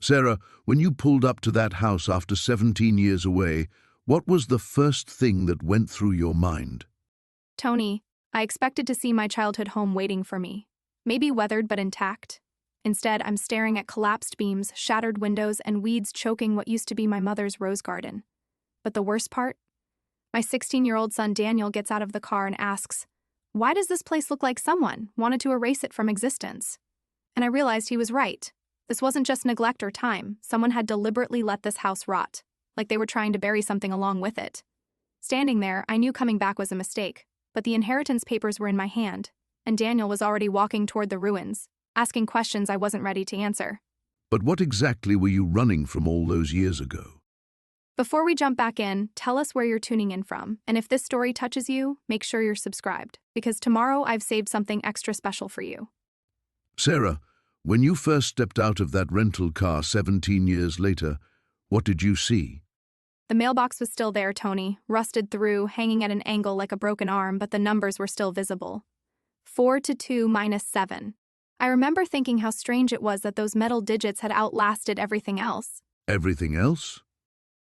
Sarah, when you pulled up to that house after 17 years away, what was the first thing that went through your mind? Tony, I expected to see my childhood home waiting for me. Maybe weathered but intact. Instead, I'm staring at collapsed beams, shattered windows, and weeds choking what used to be my mother's rose garden. But the worst part? My 16-year-old son Daniel gets out of the car and asks, "Why does this place look like someone wanted to erase it from existence?" And I realized he was right. This wasn't just neglect or time. Someone had deliberately let this house rot, like they were trying to bury something along with it. Standing there, I knew coming back was a mistake, but the inheritance papers were in my hand, and Daniel was already walking toward the ruins, asking questions I wasn't ready to answer. But what exactly were you running from all those years ago? Before we jump back in, tell us where you're tuning in from, and if this story touches you, make sure you're subscribed, because tomorrow I've saved something extra special for you. Sarah, when you first stepped out of that rental car 17 years later, what did you see? The mailbox was still there, Tony, rusted through, hanging at an angle like a broken arm, but the numbers were still visible. 4 to 2 minus 7. I remember thinking how strange it was that those metal digits had outlasted everything else. Everything else?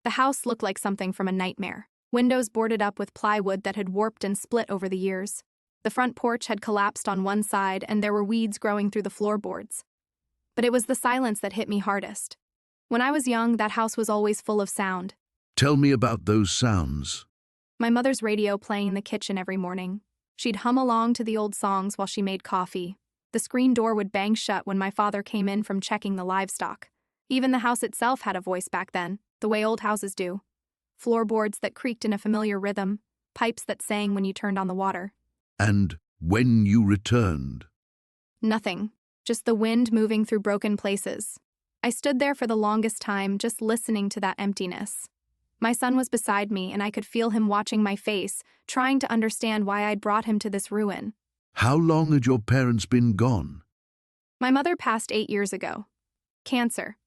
The house looked like something from a nightmare. Windows boarded up with plywood that had warped and split over the years. The front porch had collapsed on one side, and there were weeds growing through the floorboards. But it was the silence that hit me hardest. When I was young, that house was always full of sound. Tell me about those sounds. My mother's radio playing in the kitchen every morning. She'd hum along to the old songs while she made coffee. The screen door would bang shut when my father came in from checking the livestock. Even the house itself had a voice back then, the way old houses do. Floorboards that creaked in a familiar rhythm, pipes that sang when you turned on the water. And when you returned? Nothing, just the wind moving through broken places. I stood there for the longest time, just listening to that emptiness. My son was beside me, and I could feel him watching my face, trying to understand why I'd brought him to this ruin. How long had your parents been gone? My mother passed 8 years ago. Cancer.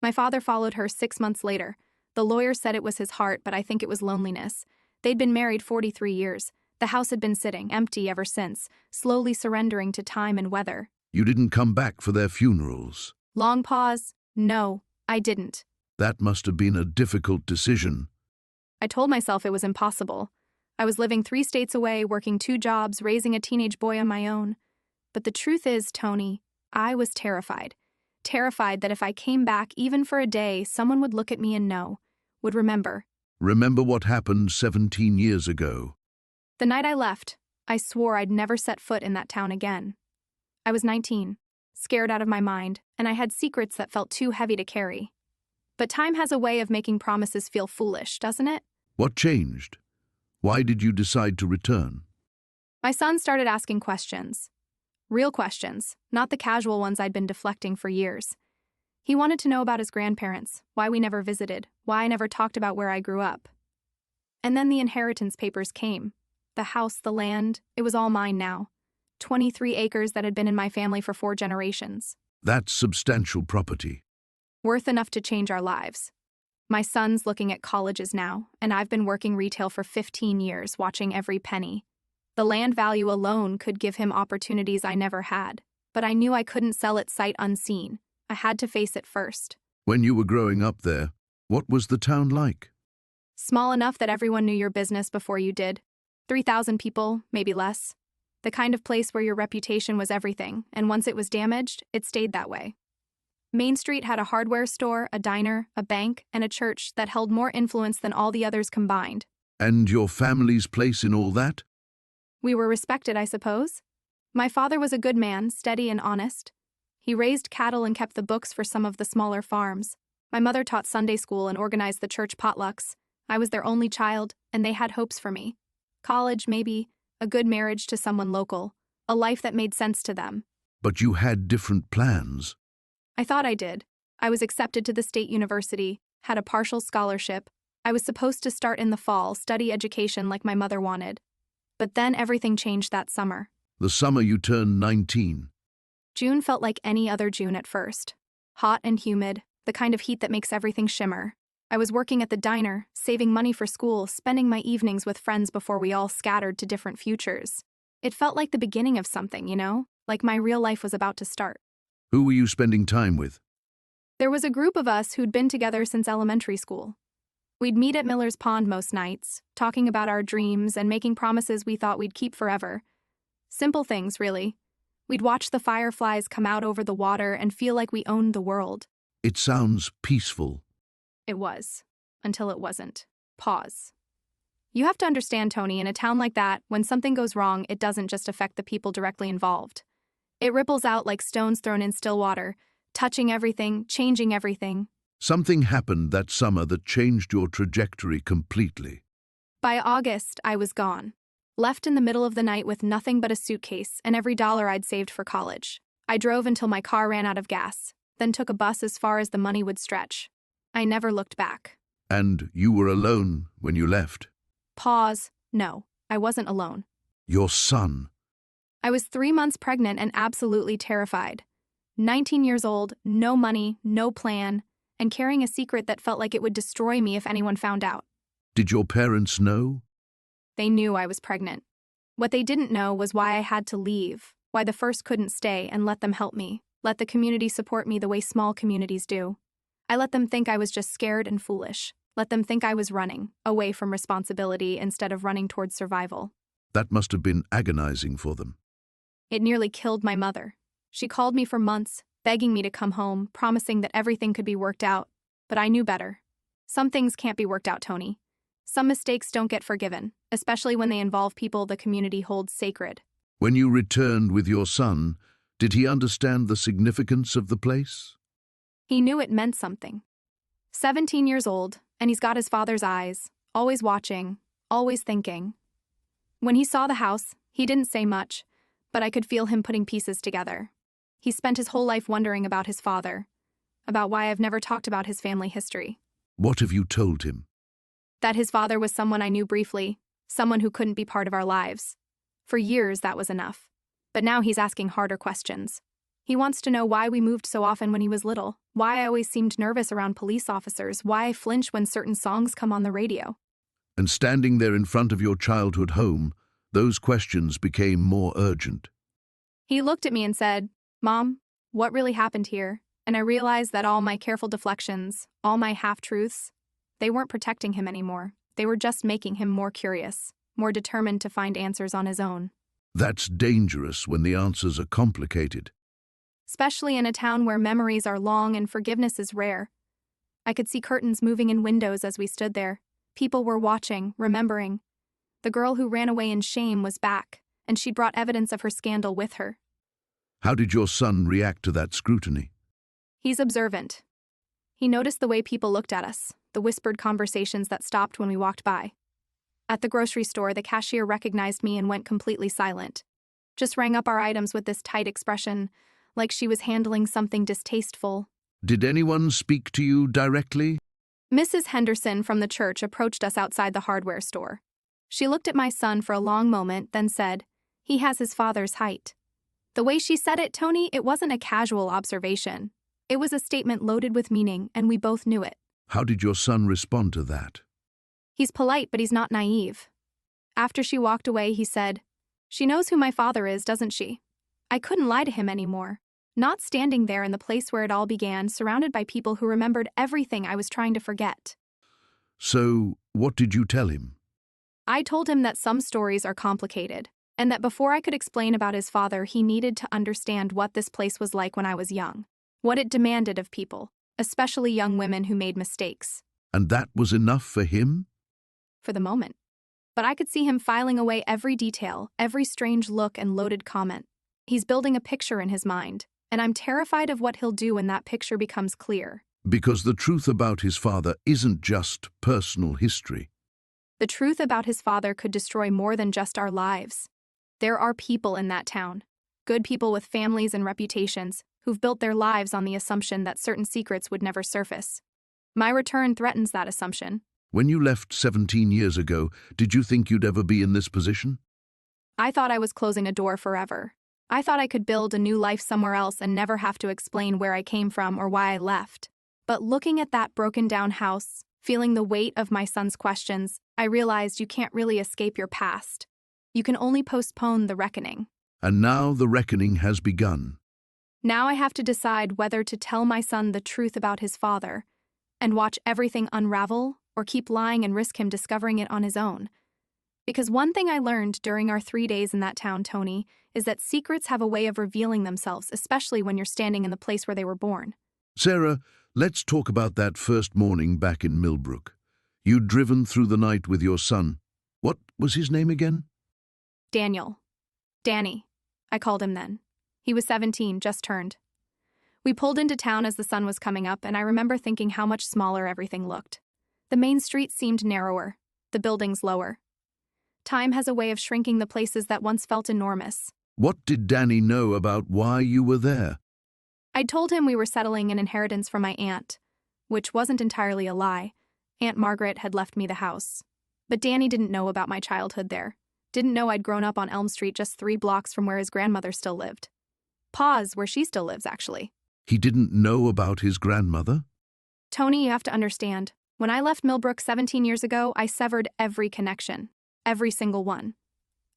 My father followed her 6 months later. The lawyer said it was his heart, but I think it was loneliness. They'd been married 43 years. The house had been sitting, empty ever since, slowly surrendering to time and weather. You didn't come back for their funerals? Long pause. No, I didn't. That must have been a difficult decision. I told myself it was impossible. I was living 3 states away, working 2 jobs, raising a teenage boy on my own. But the truth is, Tony, I was terrified. Terrified that if I came back even for a day, someone would look at me and know, would remember. Remember what happened 17 years ago? The night I left, I swore I'd never set foot in that town again. I was 19, scared out of my mind, and I had secrets that felt too heavy to carry. But time has a way of making promises feel foolish, doesn't it? What changed? Why did you decide to return? My son started asking questions. Real questions, not the casual ones I'd been deflecting for years. He wanted to know about his grandparents, why we never visited, why I never talked about where I grew up. And then the inheritance papers came. The house, the land, it was all mine now. 23 acres that had been in my family for 4 generations. That's substantial property. Worth enough to change our lives. My son's looking at colleges now, and I've been working retail for 15 years, watching every penny. The land value alone could give him opportunities I never had, but I knew I couldn't sell it sight unseen. I had to face it first. When you were growing up there, what was the town like? Small enough that everyone knew your business before you did. 3,000 people, maybe less. The kind of place where your reputation was everything, and once it was damaged, it stayed that way. Main Street had a hardware store, a diner, a bank, and a church that held more influence than all the others combined. And your family's place in all that? We were respected, I suppose. My father was a good man, steady and honest. He raised cattle and kept the books for some of the smaller farms. My mother taught Sunday school and organized the church potlucks. I was their only child, and they had hopes for me. College, maybe, a good marriage to someone local, a life that made sense to them. But you had different plans. I thought I did. I was accepted to the state university, had a partial scholarship. I was supposed to start in the fall, study education like my mother wanted. But then everything changed that summer. The summer you turned 19. June felt like any other June at first. Hot and humid, the kind of heat that makes everything shimmer. I was working at the diner, saving money for school, spending my evenings with friends before we all scattered to different futures. It felt like the beginning of something, like my real life was about to start. Who were you spending time with? There was a group of us who'd been together since elementary school. We'd meet at Miller's Pond most nights, talking about our dreams and making promises we thought we'd keep forever. Simple things, really. We'd watch the fireflies come out over the water and feel like we owned the world. It sounds peaceful. It was. Until it wasn't. Pause. You have to understand, Tony, in a town like that, when something goes wrong, it doesn't just affect the people directly involved. It ripples out like stones thrown in still water, touching everything, changing everything. Something happened that summer that changed your trajectory completely. By August, I was gone. Left in the middle of the night with nothing but a suitcase and every dollar I'd saved for college. I drove until my car ran out of gas, then took a bus as far as the money would stretch. I never looked back. And you were alone when you left. Pause. No, I wasn't alone. Your son. I was 3 months pregnant and absolutely terrified. 19 years old, no money, no plan, and carrying a secret that felt like it would destroy me if anyone found out. Did your parents know? They knew I was pregnant. What they didn't know was why I had to leave, why the first couldn't stay and let them help me, let the community support me the way small communities do. I let them think I was just scared and foolish, let them think I was running, away from responsibility instead of running towards survival. That must have been agonizing for them. It nearly killed my mother. She called me for months, begging me to come home, promising that everything could be worked out. But I knew better. Some things can't be worked out, Tony. Some mistakes don't get forgiven, especially when they involve people the community holds sacred. When you returned with your son, did he understand the significance of the place? He knew it meant something. 17 years old, and he's got his father's eyes, always watching, always thinking. When he saw the house, he didn't say much, but I could feel him putting pieces together. He spent his whole life wondering about his father, about why I've never talked about his family history. What have you told him? That his father was someone I knew briefly, someone who couldn't be part of our lives. For years, that was enough. But now he's asking harder questions. He wants to know why we moved so often when he was little, why I always seemed nervous around police officers, why I flinch when certain songs come on the radio. And standing there in front of your childhood home, those questions became more urgent. He looked at me and said, "Mom, what really happened here?" And I realized that all my careful deflections, all my half-truths, they weren't protecting him anymore. They were just making him more curious, more determined to find answers on his own. That's dangerous when the answers are complicated. Especially in a town where memories are long and forgiveness is rare. I could see curtains moving in windows as we stood there. People were watching, remembering. The girl who ran away in shame was back, and she'd brought evidence of her scandal with her. How did your son react to that scrutiny? He's observant. He noticed the way people looked at us, the whispered conversations that stopped when we walked by. At the grocery store, the cashier recognized me and went completely silent. Just rang up our items with this tight expression, like she was handling something distasteful. Did anyone speak to you directly? Mrs. Henderson from the church approached us outside the hardware store. She looked at my son for a long moment, then said, "He has his father's height." The way she said it, Tony, it wasn't a casual observation. It was a statement loaded with meaning, and we both knew it. How did your son respond to that? He's polite, but he's not naive. After she walked away, he said, "She knows who my father is, doesn't she?" I couldn't lie to him anymore. Not standing there in the place where it all began, surrounded by people who remembered everything I was trying to forget. So, what did you tell him? I told him that some stories are complicated, and that before I could explain about his father, he needed to understand what this place was like when I was young, what it demanded of people, especially young women who made mistakes. And that was enough for him? For the moment. But I could see him filing away every detail, every strange look and loaded comment. He's building a picture in his mind, and I'm terrified of what he'll do when that picture becomes clear. Because the truth about his father isn't just personal history. The truth about his father could destroy more than just our lives. There are people in that town, good people with families and reputations, who've built their lives on the assumption that certain secrets would never surface. My return threatens that assumption. When you left 17 years ago, did you think you'd ever be in this position? I thought I was closing a door forever. I thought I could build a new life somewhere else and never have to explain where I came from or why I left. But looking at that broken-down house, feeling the weight of my son's questions, I realized you can't really escape your past. You can only postpone the reckoning. And now the reckoning has begun. Now I have to decide whether to tell my son the truth about his father and watch everything unravel or keep lying and risk him discovering it on his own. Because one thing I learned during our 3 days in that town, Tony, is that secrets have a way of revealing themselves, especially when you're standing in the place where they were born. Sarah, let's talk about that first morning back in Millbrook. You'd driven through the night with your son. What was his name again? Daniel. Danny. I called him then. He was 17, just turned. We pulled into town as the sun was coming up, and I remember thinking how much smaller everything looked. The main street seemed narrower, the buildings lower. Time has a way of shrinking the places that once felt enormous. What did Danny know about why you were there? I'd told him we were settling an inheritance from my aunt, which wasn't entirely a lie. Aunt Margaret had left me the house. But Danny didn't know about my childhood there. Didn't know I'd grown up on Elm Street just 3 blocks from where his grandmother still lived. Pause, where she still lives, actually. He didn't know about his grandmother? Tony, you have to understand. When I left Millbrook 17 years ago, I severed every connection. Every single one.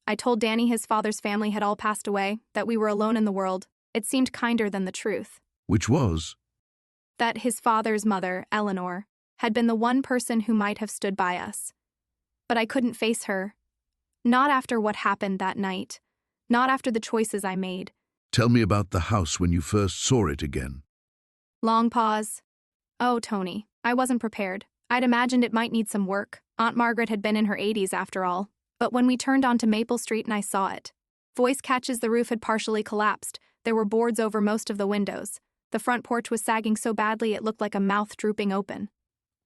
I told Danny his father's family had all passed away, that we were alone in the world. It seemed kinder than the truth. Which was? That his father's mother, Eleanor, had been the one person who might have stood by us. But I couldn't face her. Not after what happened that night. Not after the choices I made. Tell me about the house when you first saw it again. Long pause. Oh, Tony, I wasn't prepared. I'd imagined it might need some work. Aunt Margaret had been in her 80s after all. But when we turned onto Maple Street and I saw it, voice catches, the roof had partially collapsed. There were boards over most of the windows. The front porch was sagging so badly it looked like a mouth drooping open.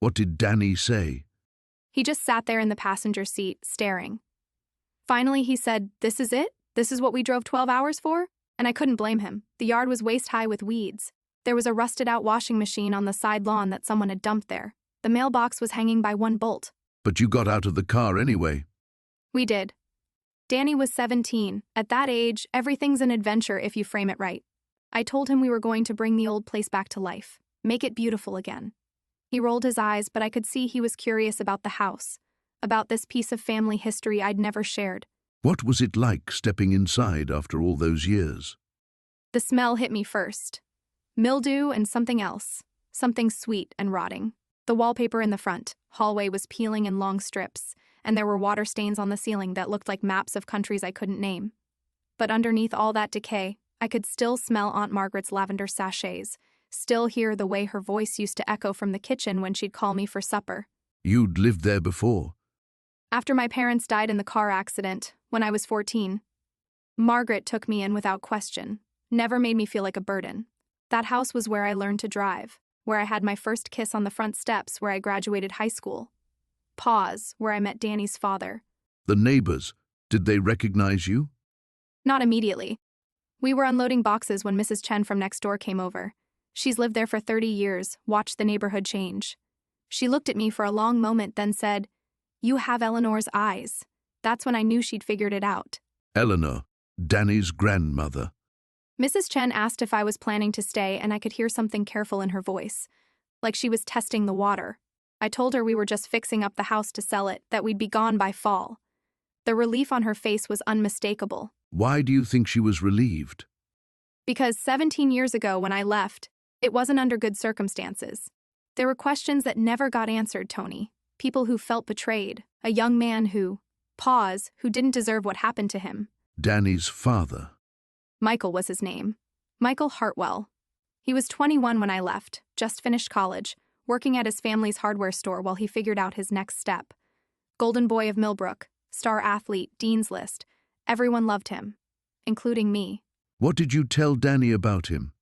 What did Danny say? He just sat there in the passenger seat, staring. Finally, he said, "This is it? This is what we drove 12 hours for?" And I couldn't blame him. The yard was waist-high with weeds. There was a rusted-out washing machine on the side lawn that someone had dumped there. The mailbox was hanging by one bolt. But you got out of the car anyway. We did. Danny was 17. At that age, everything's an adventure if you frame it right. I told him we were going to bring the old place back to life, make it beautiful again. He rolled his eyes, but I could see he was curious about the house, about this piece of family history I'd never shared. What was it like stepping inside after all those years? The smell hit me first. Mildew and something else, something sweet and rotting. The wallpaper in the front hallway was peeling in long strips, and there were water stains on the ceiling that looked like maps of countries I couldn't name. But underneath all that decay, I could still smell Aunt Margaret's lavender sachets, still hear the way her voice used to echo from the kitchen when she'd call me for supper. You'd lived there before? After my parents died in the car accident, when I was 14, Margaret took me in without question, never made me feel like a burden. That house was where I learned to drive, where I had my first kiss on the front steps, where I graduated high school. Pause, where I met Danny's father. The neighbors, did they recognize you? Not immediately. We were unloading boxes when Mrs. Chen from next door came over. She's lived there for 30 years, watched the neighborhood change. She looked at me for a long moment, then said, "You have Eleanor's eyes." That's when I knew she'd figured it out. Eleanor, Danny's grandmother. Mrs. Chen asked if I was planning to stay, and I could hear something careful in her voice, like she was testing the water. I told her we were just fixing up the house to sell it, that we'd be gone by fall. The relief on her face was unmistakable. Why do you think she was relieved? Because 17 years ago when I left, it wasn't under good circumstances. There were questions that never got answered, Tony. People who felt betrayed. A young man who, pause, who didn't deserve what happened to him. Danny's father. Michael was his name. Michael Hartwell. He was 21 when I left, just finished college, working at his family's hardware store while he figured out his next step. Golden boy of Millbrook, star athlete, dean's list. Everyone loved him, including me. What did you tell Danny about him?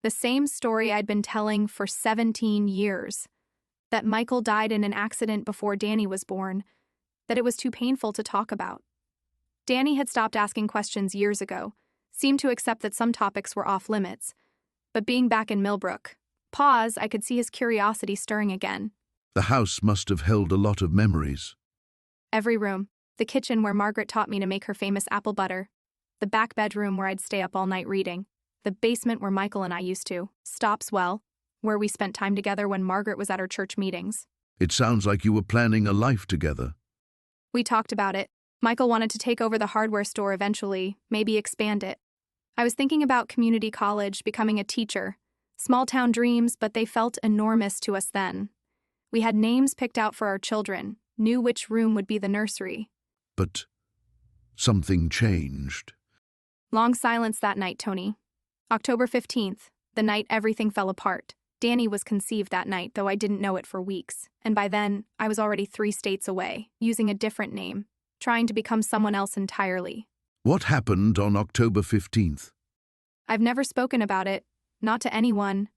The same story I'd been telling for 17 years. That Michael died in an accident before Danny was born. That it was too painful to talk about. Danny had stopped asking questions years ago, seemed to accept that some topics were off limits. But being back in Millbrook, pause, I could see his curiosity stirring again. The house must have held a lot of memories. Every room. The kitchen where Margaret taught me to make her famous apple butter. The back bedroom where I'd stay up all night reading. The basement where Michael and I used to. Stops well, where we spent time together when Margaret was at her church meetings. It sounds like you were planning a life together. We talked about it. Michael wanted to take over the hardware store eventually, maybe expand it. I was thinking about community college, becoming a teacher. Small town dreams, but they felt enormous to us then. We had names picked out for our children, knew which room would be the nursery. But something changed. Long silence that night, Tony. October 15th, the night everything fell apart. Danny was conceived that night, though I didn't know it for weeks. And by then, I was already 3 states away, using a different name, trying to become someone else entirely. What happened on October 15th? I've never spoken about it, not to anyone.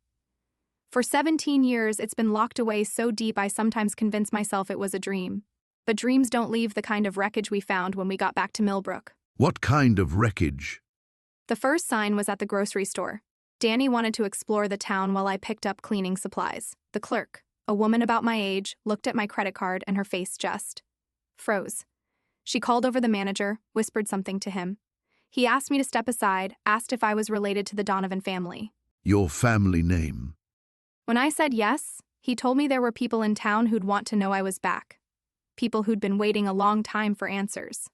For 17 years, it's been locked away so deep I sometimes convince myself it was a dream. But dreams don't leave the kind of wreckage we found when we got back to Millbrook. What kind of wreckage? The first sign was at the grocery store. Danny wanted to explore the town while I picked up cleaning supplies. The clerk, a woman about my age, looked at my credit card and her face just froze. She called over the manager, whispered something to him. He asked me to step aside, asked if I was related to the Donovan family. Your family name? When I said yes, he told me there were people in town who'd want to know I was back. People who'd been waiting a long time for answers.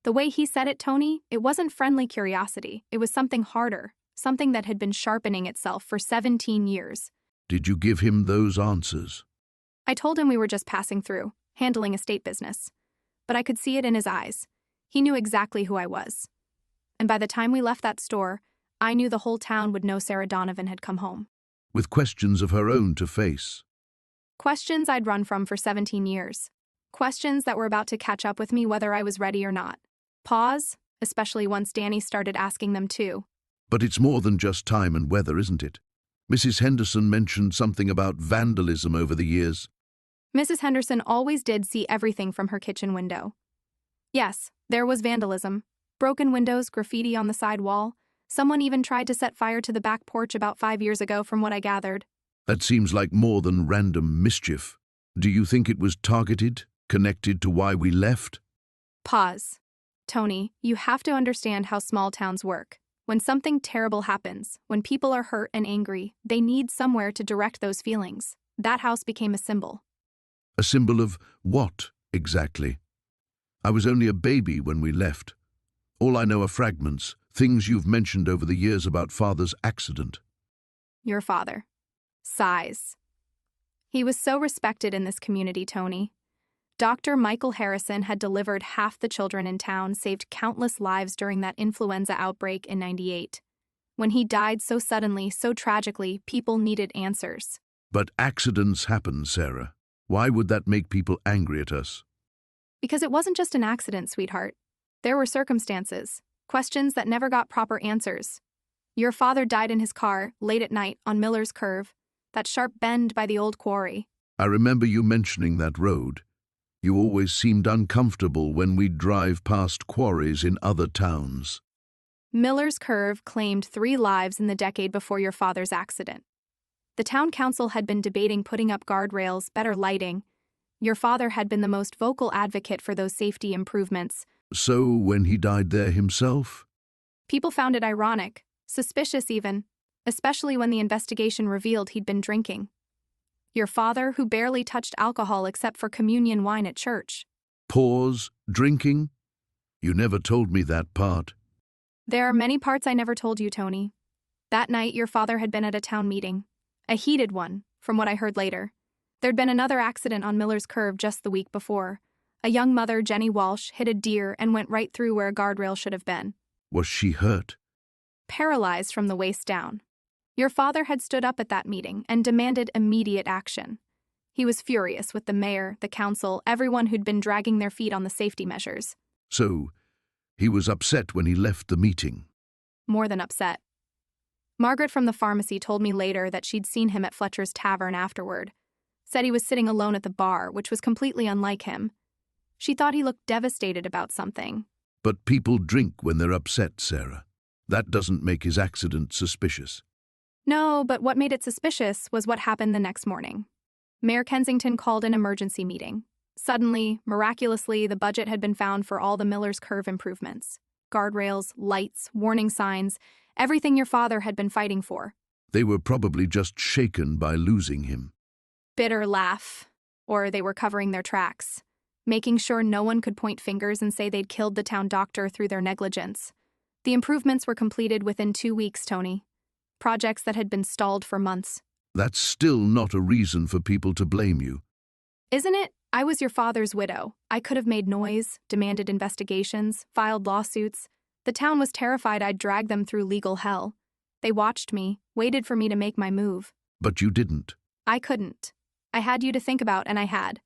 The way he said it, Tony, it wasn't friendly curiosity. It was something harder, something that had been sharpening itself for 17 years. Did you give him those answers? I told him we were just passing through, handling estate business. But I could see it in his eyes. He knew exactly who I was. And by the time we left that store, I knew the whole town would know Sarah Donovan had come home. With questions of her own to face. Questions I'd run from for 17 years. Questions that were about to catch up with me whether I was ready or not. Pause, especially once Danny started asking them too. But it's more than just time and weather, isn't it? Mrs. Henderson mentioned something about vandalism over the years. Mrs. Henderson always did see everything from her kitchen window. Yes, there was vandalism. Broken windows, graffiti on the side wall. Someone even tried to set fire to the back porch about 5 years ago, from what I gathered. That seems like more than random mischief. Do you think it was targeted, connected to why we left? Pause. Tony, you have to understand how small towns work. When something terrible happens, when people are hurt and angry, they need somewhere to direct those feelings. That house became a symbol. A symbol of what, exactly? I was only a baby when we left. All I know are fragments, things you've mentioned over the years about Father's accident. Your father. Sighs. He was so respected in this community, Tony. Dr. Michael Harrison had delivered half the children in town, saved countless lives during that influenza outbreak in '98. When he died so suddenly, so tragically, people needed answers. But accidents happen, Sarah. Why would that make people angry at us? Because it wasn't just an accident, sweetheart. There were circumstances, questions that never got proper answers. Your father died in his car, late at night, on Miller's Curve, that sharp bend by the old quarry. I remember you mentioning that road. You always seemed uncomfortable when we'd drive past quarries in other towns. Miller's Curve claimed 3 lives in the decade before your father's accident. The town council had been debating putting up guardrails, better lighting. Your father had been the most vocal advocate for those safety improvements. So when he died there himself? People found it ironic, suspicious even, especially when the investigation revealed he'd been drinking. Your father, who barely touched alcohol except for communion wine at church. Pause, drinking? You never told me that part. There are many parts I never told you, Tony. That night, your father had been at a town meeting. A heated one, from what I heard later. There'd been another accident on Miller's Curve just the week before. A young mother, Jenny Walsh, hit a deer and went right through where a guardrail should have been. Was she hurt? Paralyzed from the waist down. Your father had stood up at that meeting and demanded immediate action. He was furious with the mayor, the council, everyone who'd been dragging their feet on the safety measures. So, he was upset when he left the meeting. More than upset. Margaret from the pharmacy told me later that she'd seen him at Fletcher's Tavern afterward. Said he was sitting alone at the bar, which was completely unlike him. She thought he looked devastated about something. But people drink when they're upset, Sarah. That doesn't make his accident suspicious. No, but what made it suspicious was what happened the next morning. Mayor Kensington called an emergency meeting. Suddenly, miraculously, the budget had been found for all the Miller's Curve improvements. Guardrails, lights, warning signs, everything your father had been fighting for. They were probably just shaken by losing him. Bitter laugh. Or they were covering their tracks, making sure no one could point fingers and say they'd killed the town doctor through their negligence. The improvements were completed within 2 weeks, Tony. Projects that had been stalled for months. That's still not a reason for people to blame you. Isn't it? I was your father's widow. I could have made noise, demanded investigations, filed lawsuits. The town was terrified I'd drag them through legal hell. They watched me, waited for me to make my move. But you didn't. I couldn't. I had you to think about, and I had.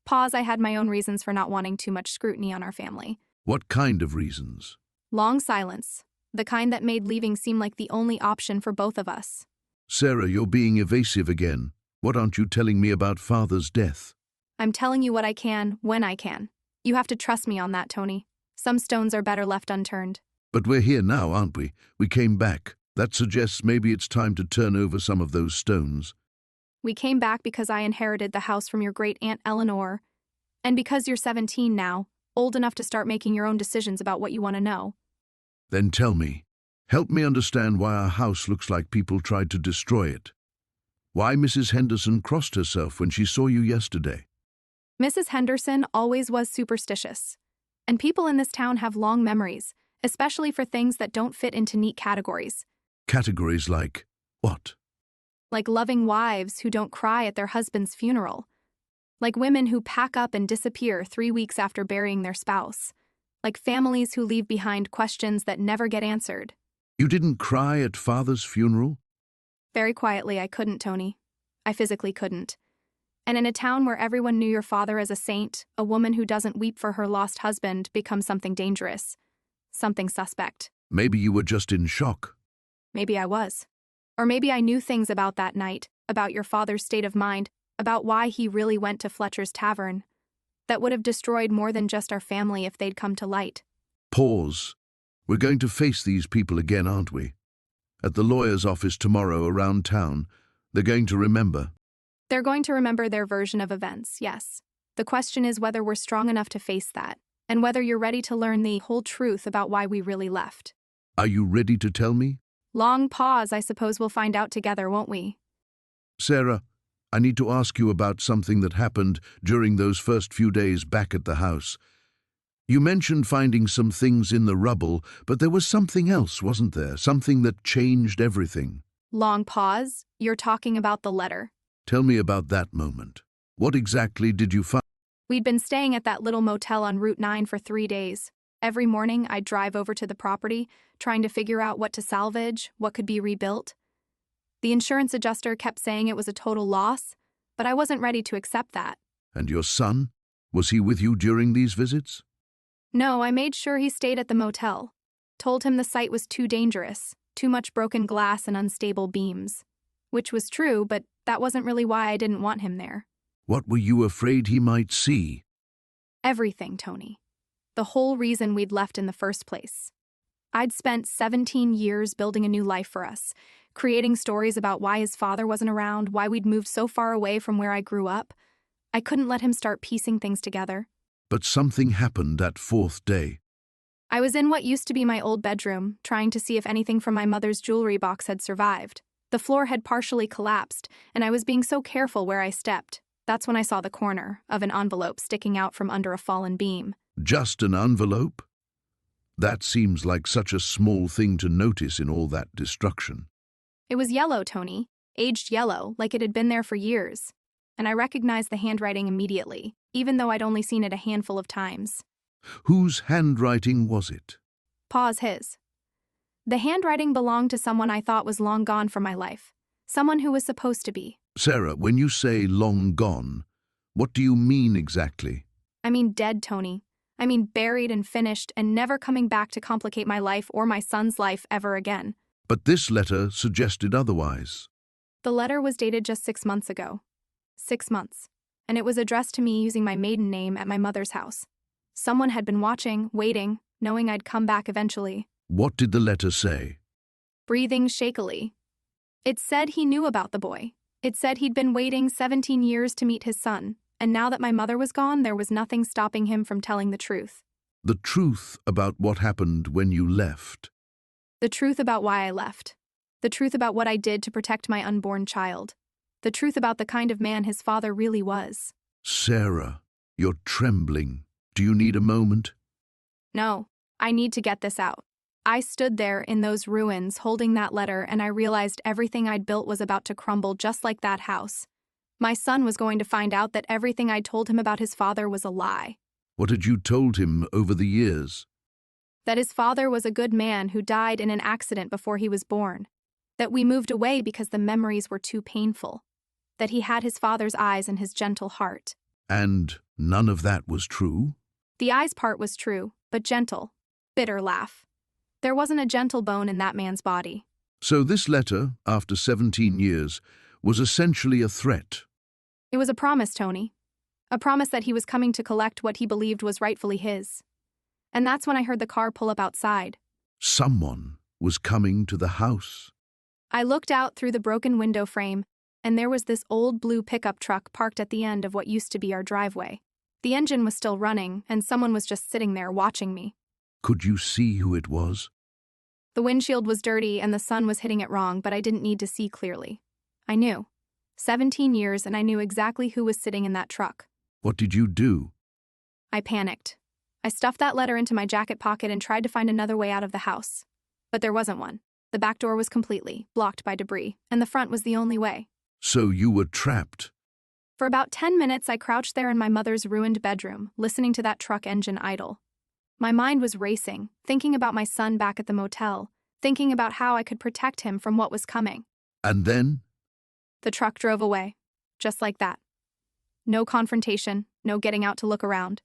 Pause, I had my own reasons for not wanting too much scrutiny on our family. What kind of reasons? Long silence. The kind that made leaving seem like the only option for both of us. Sarah, you're being evasive again. What aren't you telling me about Father's death? I'm telling you what I can, when I can. You have to trust me on that, Tony. Some stones are better left unturned. But we're here now, aren't we? We came back. That suggests maybe it's time to turn over some of those stones. We came back because I inherited the house from your great-aunt Eleanor. And because you're 17 now, old enough to start making your own decisions about what you want to know. Then tell me. Help me understand why our house looks like people tried to destroy it. Why Mrs. Henderson crossed herself when she saw you yesterday. Mrs. Henderson always was superstitious. And people in this town have long memories, especially for things that don't fit into neat categories. Categories like what? Like loving wives who don't cry at their husband's funeral. Like women who pack up and disappear 3 weeks after burying their spouse. Like families who leave behind questions that never get answered. You didn't cry at Father's funeral? Very quietly, I couldn't, Tony. I physically couldn't. And in a town where everyone knew your father as a saint, a woman who doesn't weep for her lost husband becomes something dangerous. Something suspect. Maybe you were just in shock. Maybe I was. Or maybe I knew things about that night, about your father's state of mind, about why he really went to Fletcher's Tavern. That would have destroyed more than just our family if they'd come to light. Pause. We're going to face these people again, aren't we? At the lawyer's office tomorrow around town, they're going to remember. They're going to remember their version of events, yes. The question is whether we're strong enough to face that, and whether you're ready to learn the whole truth about why we really left. Are you ready to tell me? Long pause, I suppose we'll find out together, won't we? Sarah, I need to ask you about something that happened during those first few days back at the house. You mentioned finding some things in the rubble, but there was something else, wasn't there? Something that changed everything. Long pause. You're talking about the letter. Tell me about that moment. What exactly did you find? We'd been staying at that little motel on Route 9 for 3 days. Every morning, I'd drive over to the property, trying to figure out what to salvage, what could be rebuilt. The insurance adjuster kept saying it was a total loss, but I wasn't ready to accept that. And your son? Was he with you during these visits? No, I made sure he stayed at the motel. Told him the site was too dangerous, too much broken glass and unstable beams. Which was true, but that wasn't really why I didn't want him there. What were you afraid he might see? Everything, Tony. The whole reason we'd left in the first place. I'd spent 17 years building a new life for us, creating stories about why his father wasn't around, why we'd moved so far away from where I grew up. I couldn't let him start piecing things together. But something happened that fourth day. I was in what used to be my old bedroom, trying to see if anything from my mother's jewelry box had survived. The floor had partially collapsed, and I was being so careful where I stepped. That's when I saw the corner of an envelope sticking out from under a fallen beam. Just an envelope? That seems like such a small thing to notice in all that destruction. It was yellow, Tony. Aged yellow, like it had been there for years. And I recognized the handwriting immediately, even though I'd only seen it a handful of times. Whose handwriting was it? Pause his. The handwriting belonged to someone I thought was long gone from my life. Someone who was supposed to be. Sarah, when you say long gone, what do you mean exactly? I mean dead, Tony. I mean buried and finished and never coming back to complicate my life or my son's life ever again. But this letter suggested otherwise. The letter was dated just 6 months ago. 6 months. And it was addressed to me using my maiden name at my mother's house. Someone had been watching, waiting, knowing I'd come back eventually. What did the letter say? Breathing shakily. It said he knew about the boy. It said he'd been waiting 17 years to meet his son, and now that my mother was gone, there was nothing stopping him from telling the truth. The truth about what happened when you left. The truth about why I left. The truth about what I did to protect my unborn child. The truth about the kind of man his father really was. Sarah, you're trembling. Do you need a moment? No, I need to get this out. I stood there in those ruins holding that letter, and I realized everything I'd built was about to crumble just like that house. My son was going to find out that everything I'd told him about his father was a lie. What had you told him over the years? That his father was a good man who died in an accident before he was born. That we moved away because the memories were too painful. That he had his father's eyes and his gentle heart. And none of that was true? The eyes part was true, but gentle. Bitter laugh. There wasn't a gentle bone in that man's body. So this letter, after 17 years, was essentially a threat. It was a promise, Tony. A promise that he was coming to collect what he believed was rightfully his. And that's when I heard the car pull up outside. Someone was coming to the house. I looked out through the broken window frame, and there was this old blue pickup truck parked at the end of what used to be our driveway. The engine was still running, and someone was just sitting there watching me. Could you see who it was? The windshield was dirty and the sun was hitting it wrong, but I didn't need to see clearly. I knew. 17 years, and I knew exactly who was sitting in that truck. What did you do? I panicked. I stuffed that letter into my jacket pocket and tried to find another way out of the house. But there wasn't one. The back door was completely blocked by debris, and the front was the only way. So you were trapped. For about 10 minutes, I crouched there in my mother's ruined bedroom, listening to that truck engine idle. My mind was racing, thinking about my son back at the motel, thinking about how I could protect him from what was coming. And then? The truck drove away, just like that. No confrontation, no getting out to look around.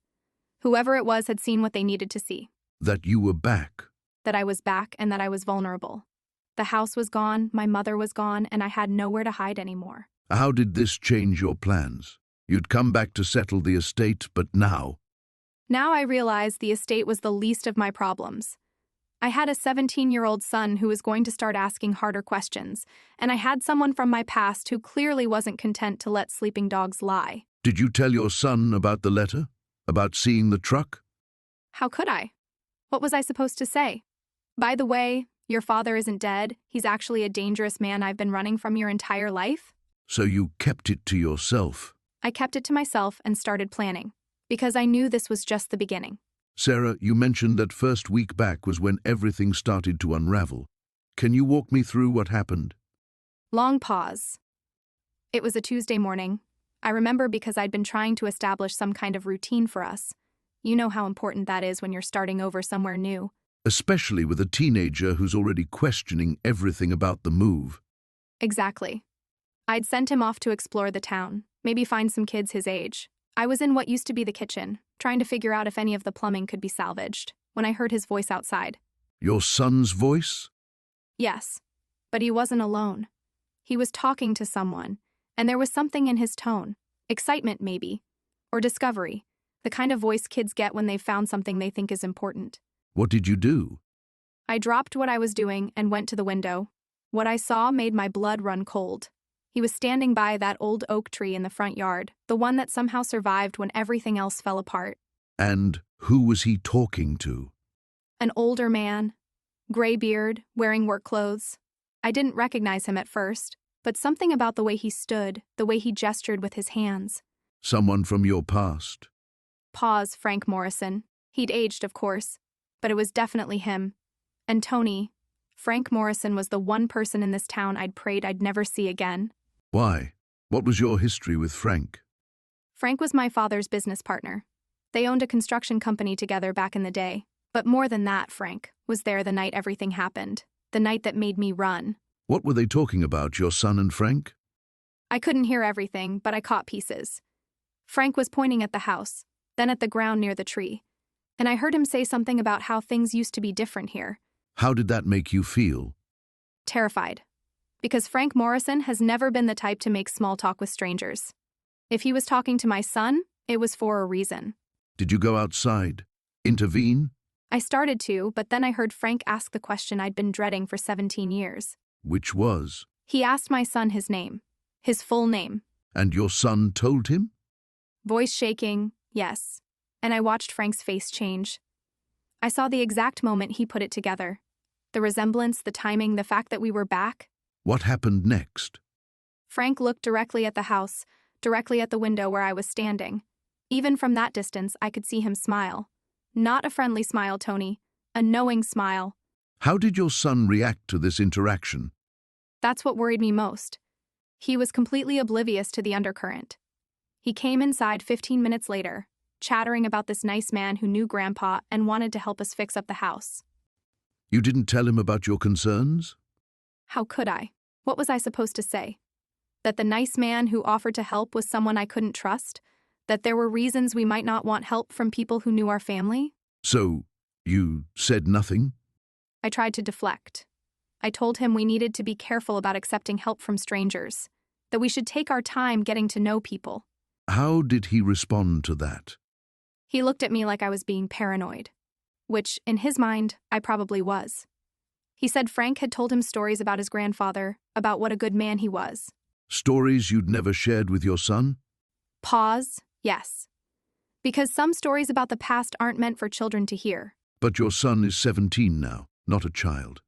Whoever it was had seen what they needed to see. That you were back. That I was back and that I was vulnerable. The house was gone, my mother was gone, and I had nowhere to hide anymore. How did this change your plans? You'd come back to settle the estate, but now? Now I realized the estate was the least of my problems. I had a 17-year-old son who was going to start asking harder questions, and I had someone from my past who clearly wasn't content to let sleeping dogs lie. Did you tell your son about the letter? About seeing the truck? How could I? What was I supposed to say? By the way, your father isn't dead. He's actually a dangerous man I've been running from your entire life. So you kept it to yourself? I kept it to myself and started planning, because I knew this was just the beginning. Sarah, you mentioned that first week back was when everything started to unravel. Can you walk me through what happened? Long pause. It was a Tuesday morning. I remember because I'd been trying to establish some kind of routine for us. You know how important that is when you're starting over somewhere new. Especially with a teenager who's already questioning everything about the move. Exactly. I'd sent him off to explore the town, maybe find some kids his age. I was in what used to be the kitchen, trying to figure out if any of the plumbing could be salvaged, when I heard his voice outside. Your son's voice? Yes, but he wasn't alone. He was talking to someone, and there was something in his tone. Excitement, maybe. Or discovery. The kind of voice kids get when they've found something they think is important. What did you do? I dropped what I was doing and went to the window. What I saw made my blood run cold. He was standing by that old oak tree in the front yard, the one that somehow survived when everything else fell apart. And who was he talking to? An older man, gray beard, wearing work clothes. I didn't recognize him at first, but something about the way he stood, the way he gestured with his hands. Someone from your past? Pause, Frank Morrison. He'd aged, of course, but it was definitely him. And Tony, Frank Morrison was the one person in this town I'd prayed I'd never see again. Why? What was your history with Frank? Frank was my father's business partner. They owned a construction company together back in the day. But more than that, Frank was there the night everything happened, the night that made me run. What were they talking about, your son and Frank? I couldn't hear everything, but I caught pieces. Frank was pointing at the house, then at the ground near the tree, and I heard him say something about how things used to be different here. How did that make you feel? Terrified. Because Frank Morrison has never been the type to make small talk with strangers. If he was talking to my son, it was for a reason. Did you go outside? Intervene? I started to, but then I heard Frank ask the question I'd been dreading for 17 years. Which was? He asked my son his name. His full name. And your son told him? Voice shaking, yes. And I watched Frank's face change. I saw the exact moment he put it together. The resemblance, the timing, the fact that we were back. What happened next? Frank looked directly at the house, directly at the window where I was standing. Even from that distance, I could see him smile. Not a friendly smile, Tony. A knowing smile. How did your son react to this interaction? That's what worried me most. He was completely oblivious to the undercurrent. He came inside 15 minutes later, chattering about this nice man who knew Grandpa and wanted to help us fix up the house. You didn't tell him about your concerns? How could I? What was I supposed to say? That the nice man who offered to help was someone I couldn't trust? That there were reasons we might not want help from people who knew our family? So, you said nothing? I tried to deflect. I told him we needed to be careful about accepting help from strangers, that we should take our time getting to know people. How did he respond to that? He looked at me like I was being paranoid, which, in his mind, I probably was. He said Frank had told him stories about his grandfather, about what a good man he was. Stories you'd never shared with your son? Pause, yes. Because some stories about the past aren't meant for children to hear. But your son is 17 now, not a child.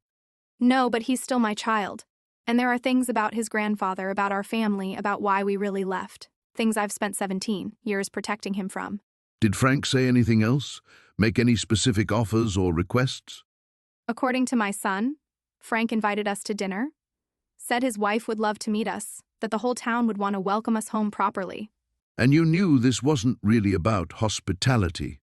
No, but he's still my child. And there are things about his grandfather, about our family, about why we really left. Things I've spent 17 years protecting him from. Did Frank say anything else? Make any specific offers or requests? According to my son, Frank invited us to dinner, said his wife would love to meet us, that the whole town would want to welcome us home properly. And you knew this wasn't really about hospitality.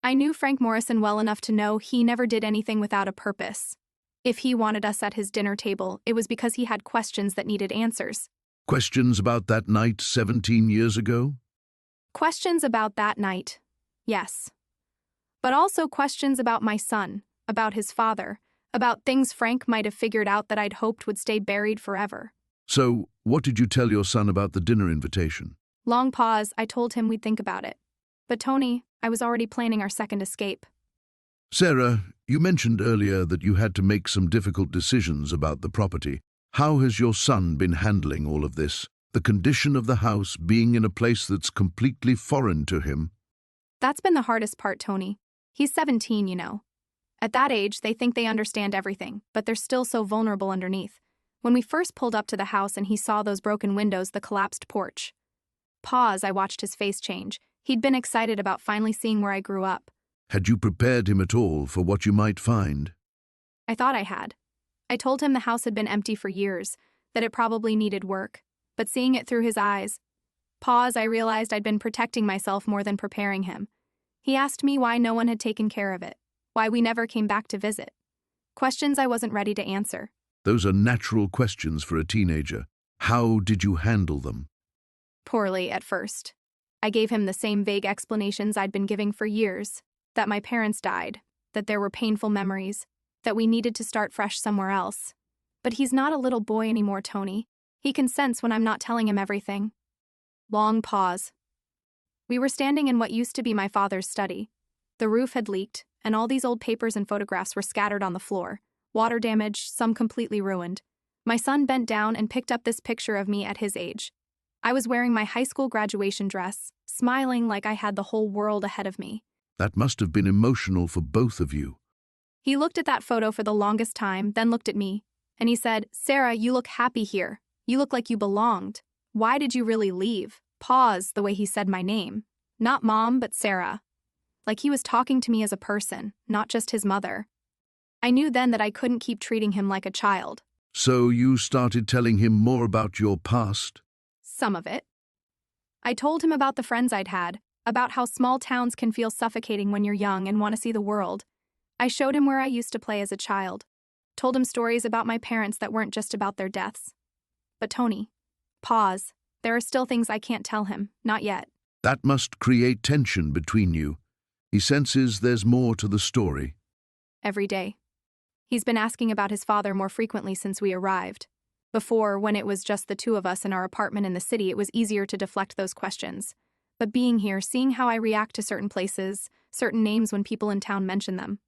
I knew Frank Morrison well enough to know he never did anything without a purpose. If he wanted us at his dinner table, it was because he had questions that needed answers. Questions about that night 17 years ago? Questions about that night, yes. But also questions about my son, about his father, about things Frank might have figured out that I'd hoped would stay buried forever. So, what did you tell your son about the dinner invitation? Long pause, I told him we'd think about it. But Tony, I was already planning our second escape. Sarah, you mentioned earlier that you had to make some difficult decisions about the property. How has your son been handling all of this? The condition of the house being in a place that's completely foreign to him? That's been the hardest part, Tony. He's 17, you know. At that age, they think they understand everything, but they're still so vulnerable underneath. When we first pulled up to the house and he saw those broken windows, the collapsed porch. Pause, I watched his face change. He'd been excited about finally seeing where I grew up. Had you prepared him at all for what you might find? I thought I had. I told him the house had been empty for years, that it probably needed work, but seeing it through his eyes. Pause, I realized I'd been protecting myself more than preparing him. He asked me why no one had taken care of it, why we never came back to visit. Questions I wasn't ready to answer. Those are natural questions for a teenager. How did you handle them? Poorly at first. I gave him the same vague explanations I'd been giving for years, that my parents died, that there were painful memories, that we needed to start fresh somewhere else. But he's not a little boy anymore, Tony. He can sense when I'm not telling him everything. Long pause. We were standing in what used to be my father's study. The roof had leaked, and all these old papers and photographs were scattered on the floor, water damaged, some completely ruined. My son bent down and picked up this picture of me at his age. I was wearing my high school graduation dress, smiling like I had the whole world ahead of me. That must have been emotional for both of you. He looked at that photo for the longest time, then looked at me, and he said, "Sarah, you look happy here. You look like you belonged. Why did you really leave?" Pause, the way he said my name. Not Mom, but Sarah. Like he was talking to me as a person, not just his mother. I knew then that I couldn't keep treating him like a child. So you started telling him more about your past? Some of it. I told him about the friends I'd had, about how small towns can feel suffocating when you're young and want to see the world. I showed him where I used to play as a child, told him stories about my parents that weren't just about their deaths. But Tony, pause, there are still things I can't tell him, not yet. That must create tension between you. He senses there's more to the story. Every day. He's been asking about his father more frequently since we arrived. Before, when it was just the two of us in our apartment in the city, it was easier to deflect those questions. But being here, seeing how I react to certain places, certain names when people in town mention them,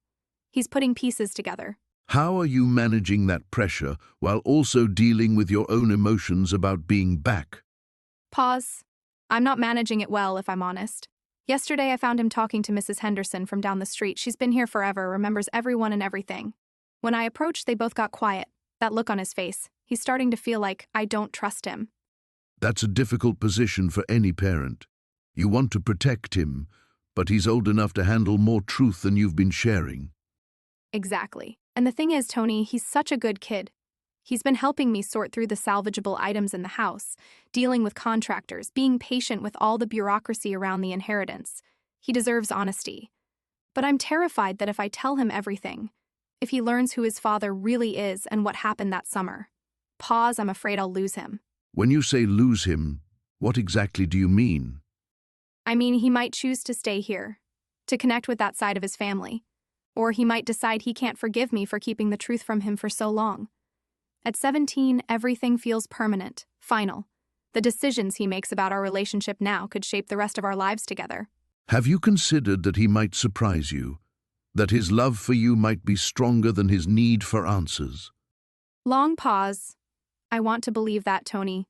he's putting pieces together. How are you managing that pressure while also dealing with your own emotions about being back? Pause. I'm not managing it well, if I'm honest. Yesterday I found him talking to Mrs. Henderson from down the street. She's been here forever, remembers everyone and everything. When I approached, they both got quiet. That look on his face. He's starting to feel like I don't trust him. That's a difficult position for any parent. You want to protect him, but he's old enough to handle more truth than you've been sharing. Exactly. And the thing is, Tony, he's such a good kid. He's been helping me sort through the salvageable items in the house, dealing with contractors, being patient with all the bureaucracy around the inheritance. He deserves honesty. But I'm terrified that if I tell him everything, if he learns who his father really is and what happened that summer, pause, I'm afraid I'll lose him. When you say lose him, what exactly do you mean? I mean, he might choose to stay here, to connect with that side of his family. Or he might decide he can't forgive me for keeping the truth from him for so long. At 17, everything feels permanent, final. The decisions he makes about our relationship now could shape the rest of our lives together. Have you considered that he might surprise you? That his love for you might be stronger than his need for answers? Long pause. I want to believe that, Tony.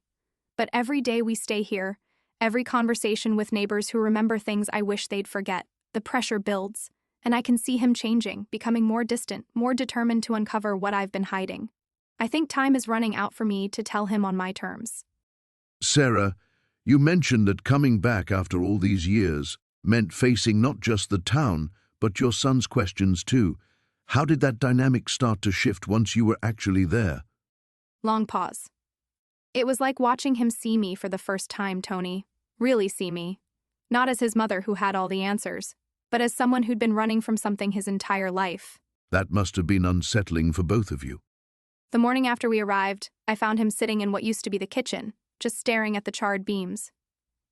But every day we stay here, every conversation with neighbors who remember things I wish they'd forget, the pressure builds, and I can see him changing, becoming more distant, more determined to uncover what I've been hiding. I think time is running out for me to tell him on my terms. Sarah, you mentioned that coming back after all these years meant facing not just the town, but your son's questions too. How did that dynamic start to shift once you were actually there? Long pause. It was like watching him see me for the first time, Tony. Really see me. Not as his mother who had all the answers, but as someone who'd been running from something his entire life. That must have been unsettling for both of you. The morning after we arrived, I found him sitting in what used to be the kitchen, just staring at the charred beams.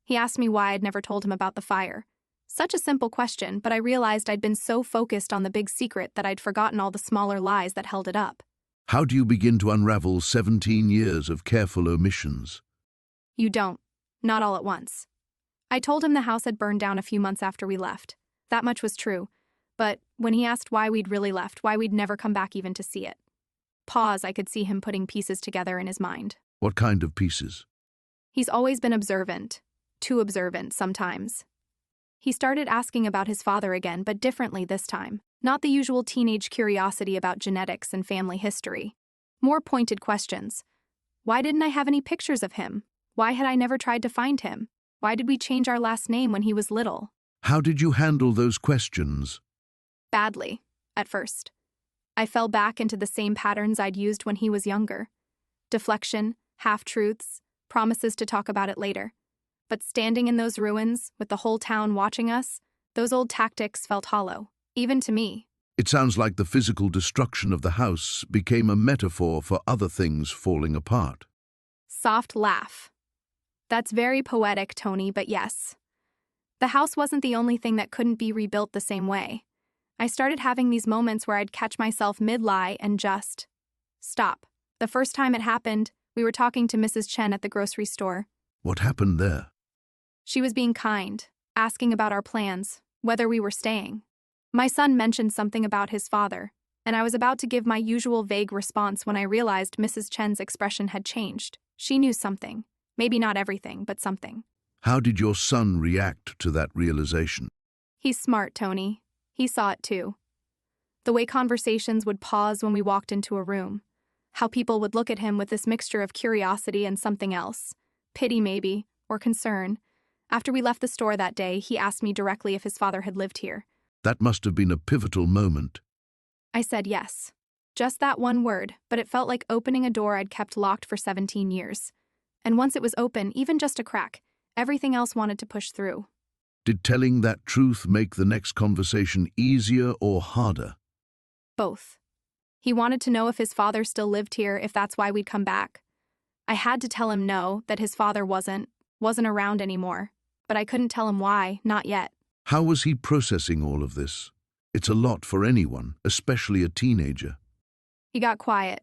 He asked me why I'd never told him about the fire. Such a simple question, but I realized I'd been so focused on the big secret that I'd forgotten all the smaller lies that held it up. How do you begin to unravel 17 years of careful omissions? You don't. Not all at once. I told him the house had burned down a few months after we left. That much was true. But when he asked why we'd really left, why we'd never come back even to see it. Pause, I could see him putting pieces together in his mind. What kind of pieces? He's always been observant. Too observant sometimes. He started asking about his father again, but differently this time. Not the usual teenage curiosity about genetics and family history. More pointed questions. Why didn't I have any pictures of him? Why had I never tried to find him? Why did we change our last name when he was little? How did you handle those questions? Badly, at first. I fell back into the same patterns I'd used when he was younger. Deflection, half-truths, promises to talk about it later. But standing in those ruins, with the whole town watching us, those old tactics felt hollow, even to me. It sounds like the physical destruction of the house became a metaphor for other things falling apart. Soft laugh. That's very poetic, Tony, but yes. The house wasn't the only thing that couldn't be rebuilt the same way. I started having these moments where I'd catch myself mid-lie and just stop. The first time it happened, we were talking to Mrs. Chen at the grocery store. What happened there? She was being kind, asking about our plans, whether we were staying. My son mentioned something about his father, and I was about to give my usual vague response when I realized Mrs. Chen's expression had changed. She knew something. Maybe not everything, but something. How did your son react to that realization? He's smart, Tony. He saw it too. The way conversations would pause when we walked into a room. How people would look at him with this mixture of curiosity and something else. Pity maybe, or concern. After we left the store that day, he asked me directly if his father had lived here. That must have been a pivotal moment. I said yes. Just that one word, but it felt like opening a door I'd kept locked for 17 years. And once it was open, even just a crack, everything else wanted to push through. Did telling that truth make the next conversation easier or harder? Both. He wanted to know if his father still lived here, if that's why we'd come back. I had to tell him no, that his father wasn't around anymore. But I couldn't tell him why, not yet. How was he processing all of this? It's a lot for anyone, especially a teenager. He got quiet.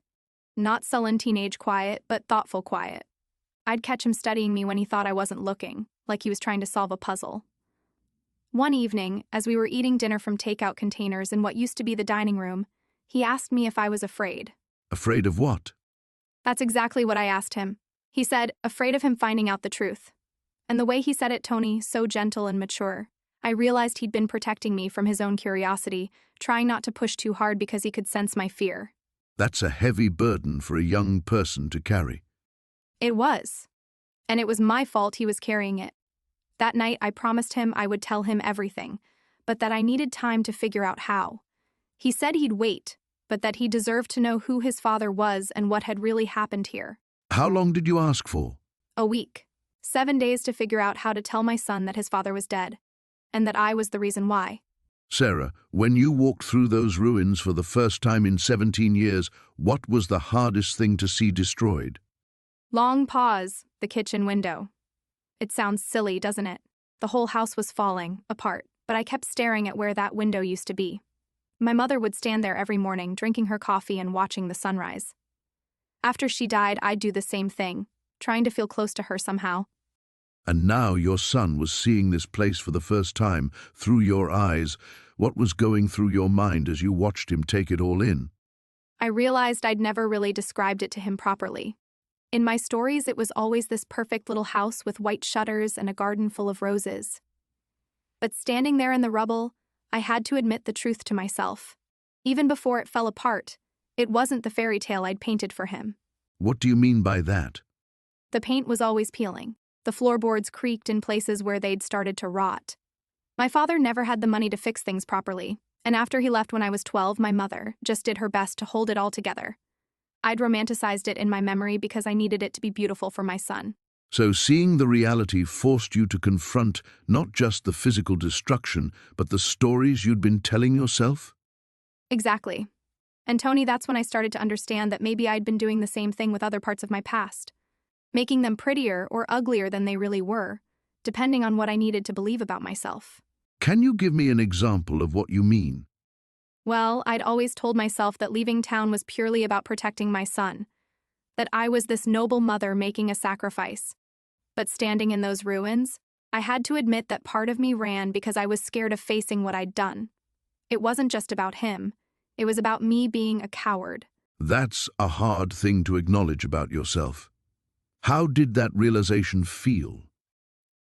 Not sullen teenage quiet, but thoughtful quiet. I'd catch him studying me when he thought I wasn't looking, like he was trying to solve a puzzle. One evening, as we were eating dinner from takeout containers in what used to be the dining room, he asked me if I was afraid. Afraid of what? That's exactly what I asked him. He said, afraid of him finding out the truth. And the way he said it, Tony, so gentle and mature, I realized he'd been protecting me from his own curiosity, trying not to push too hard because he could sense my fear. That's a heavy burden for a young person to carry. It was. And it was my fault he was carrying it. That night, I promised him I would tell him everything, but that I needed time to figure out how. He said he'd wait, but that he deserved to know who his father was and what had really happened here. How long did you ask for? A week. 7 days to figure out how to tell my son that his father was dead, and that I was the reason why. Sarah, when you walked through those ruins for the first time in 17 years, what was the hardest thing to see destroyed? Long pause, the kitchen window. It sounds silly, doesn't it? The whole house was falling apart, but I kept staring at where that window used to be. My mother would stand there every morning, drinking her coffee and watching the sunrise. After she died, I'd do the same thing, trying to feel close to her somehow. And now your son was seeing this place for the first time, through your eyes. What was going through your mind as you watched him take it all in? I realized I'd never really described it to him properly. In my stories, it was always this perfect little house with white shutters and a garden full of roses. But standing there in the rubble, I had to admit the truth to myself. Even before it fell apart, it wasn't the fairy tale I'd painted for him. What do you mean by that? The paint was always peeling. The floorboards creaked in places where they'd started to rot. My father never had the money to fix things properly, and after he left when I was 12, my mother just did her best to hold it all together. I'd romanticized it in my memory because I needed it to be beautiful for my son. So seeing the reality forced you to confront not just the physical destruction, but the stories you'd been telling yourself? Exactly. And Tony, that's when I started to understand that maybe I'd been doing the same thing with other parts of my past, making them prettier or uglier than they really were, depending on what I needed to believe about myself. Can you give me an example of what you mean? Well, I'd always told myself that leaving town was purely about protecting my son, that I was this noble mother making a sacrifice. But standing in those ruins, I had to admit that part of me ran because I was scared of facing what I'd done. It wasn't just about him. It was about me being a coward. That's a hard thing to acknowledge about yourself. How did that realization feel?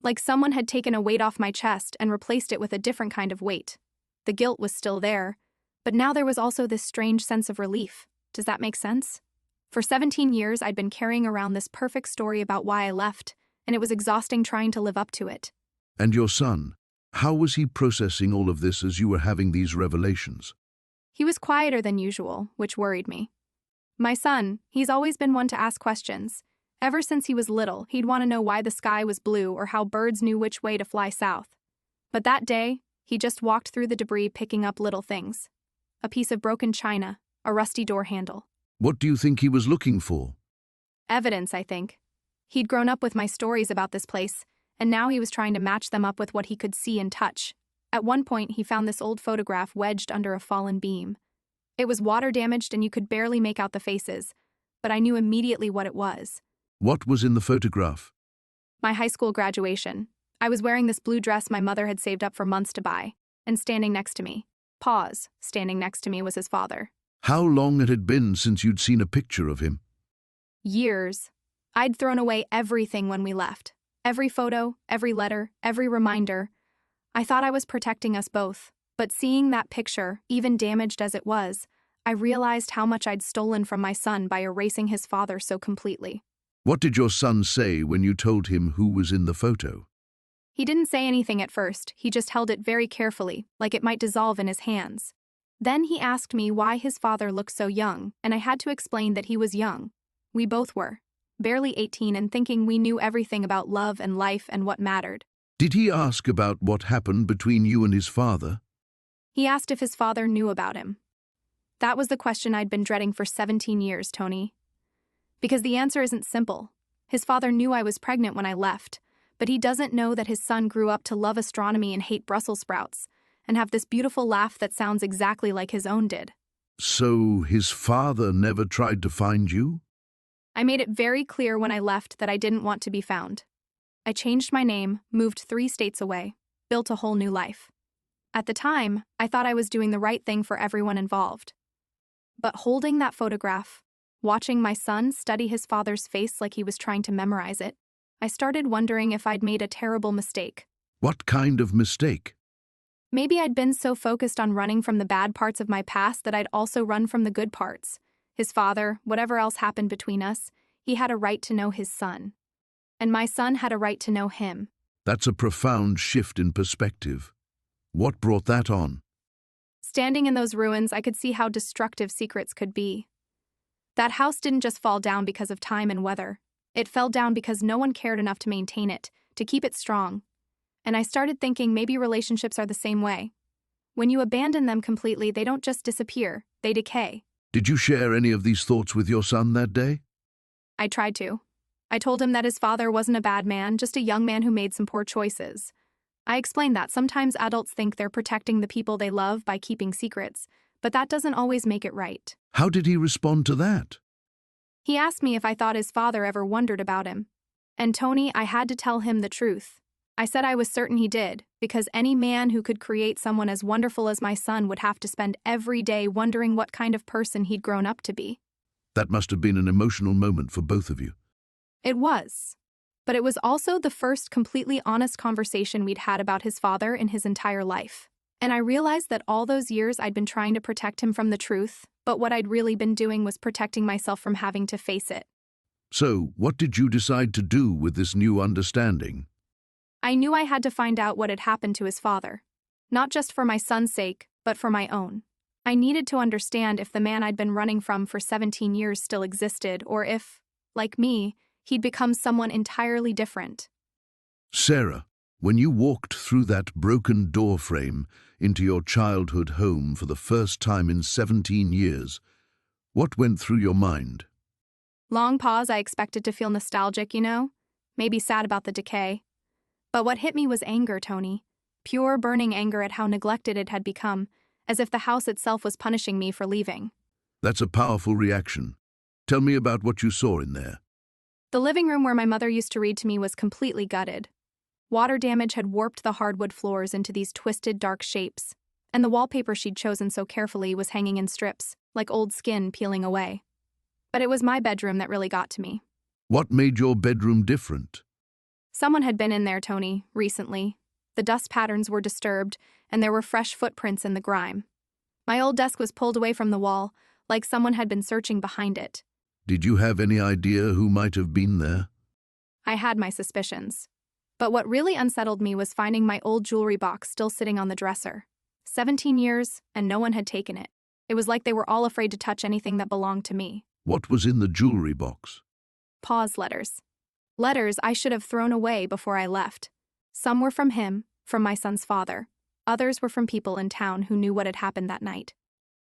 Like someone had taken a weight off my chest and replaced it with a different kind of weight. The guilt was still there, but now there was also this strange sense of relief. Does that make sense? For 17 years, I'd been carrying around this perfect story about why I left, and it was exhausting trying to live up to it. And your son, how was he processing all of this as you were having these revelations? He was quieter than usual, which worried me. My son, he's always been one to ask questions. Ever since he was little, he'd want to know why the sky was blue or how birds knew which way to fly south. But that day, he just walked through the debris picking up little things. A piece of broken china, a rusty door handle. What do you think he was looking for? Evidence, I think. He'd grown up with my stories about this place, and now he was trying to match them up with what he could see and touch. At one point, he found this old photograph wedged under a fallen beam. It was water damaged and you could barely make out the faces, but I knew immediately what it was. What was in the photograph? My high school graduation. I was wearing this blue dress my mother had saved up for months to buy, and standing next to me, standing next to me was his father. How long it had been since you'd seen a picture of him? Years. I'd thrown away everything when we left. Every photo, every letter, every reminder. I thought I was protecting us both, but seeing that picture, even damaged as it was, I realized how much I'd stolen from my son by erasing his father so completely. What did your son say when you told him who was in the photo? He didn't say anything at first, he just held it very carefully, like it might dissolve in his hands. Then he asked me why his father looked so young, and I had to explain that he was young. We both were. Barely 18 and thinking we knew everything about love and life and what mattered. Did he ask about what happened between you and his father? He asked if his father knew about him. That was the question I'd been dreading for 17 years, Tony. Because the answer isn't simple. His father knew I was pregnant when I left, but he doesn't know that his son grew up to love astronomy and hate Brussels sprouts, and have this beautiful laugh that sounds exactly like his own did. So his father never tried to find you? I made it very clear when I left that I didn't want to be found. I changed my name, moved 3 states away, built a whole new life. At the time, I thought I was doing the right thing for everyone involved. But holding that photograph, watching my son study his father's face like he was trying to memorize it, I started wondering if I'd made a terrible mistake. What kind of mistake? Maybe I'd been so focused on running from the bad parts of my past that I'd also run from the good parts. His father, whatever else happened between us, he had a right to know his son. And my son had a right to know him. That's a profound shift in perspective. What brought that on? Standing in those ruins, I could see how destructive secrets could be. That house didn't just fall down because of time and weather. It fell down because no one cared enough to maintain it, to keep it strong. And I started thinking maybe relationships are the same way. When you abandon them completely, they don't just disappear, they decay. Did you share any of these thoughts with your son that day? I tried to. I told him that his father wasn't a bad man, just a young man who made some poor choices. I explained that sometimes adults think they're protecting the people they love by keeping secrets, but that doesn't always make it right. How did he respond to that? He asked me if I thought his father ever wondered about him. And Tony, I had to tell him the truth. I said I was certain he did, because any man who could create someone as wonderful as my son would have to spend every day wondering what kind of person he'd grown up to be. That must have been an emotional moment for both of you. It was. But it was also the first completely honest conversation we'd had about his father in his entire life. And I realized that all those years I'd been trying to protect him from the truth, but what I'd really been doing was protecting myself from having to face it. So, what did you decide to do with this new understanding? I knew I had to find out what had happened to his father. Not just for my son's sake, but for my own. I needed to understand if the man I'd been running from for 17 years still existed, or if, like me, he'd become someone entirely different. Sarah, when you walked through that broken door frame into your childhood home for the first time in 17 years, what went through your mind? Long pause. I expected to feel nostalgic, maybe sad about the decay. But what hit me was anger, Tony. Pure, burning anger at how neglected it had become, as if the house itself was punishing me for leaving. That's a powerful reaction. Tell me about what you saw in there. The living room where my mother used to read to me was completely gutted. Water damage had warped the hardwood floors into these twisted, dark shapes, and the wallpaper she'd chosen so carefully was hanging in strips, like old skin peeling away. But it was my bedroom that really got to me. What made your bedroom different? Someone had been in there, Tony, recently. The dust patterns were disturbed, and there were fresh footprints in the grime. My old desk was pulled away from the wall, like someone had been searching behind it. Did you have any idea who might have been there? I had my suspicions. But what really unsettled me was finding my old jewelry box still sitting on the dresser. 17 years, and no one had taken it. It was like they were all afraid to touch anything that belonged to me. What was in the jewelry box? Pause letters. Letters I should have thrown away before I left. Some were from him, from my son's father. Others were from people in town who knew what had happened that night.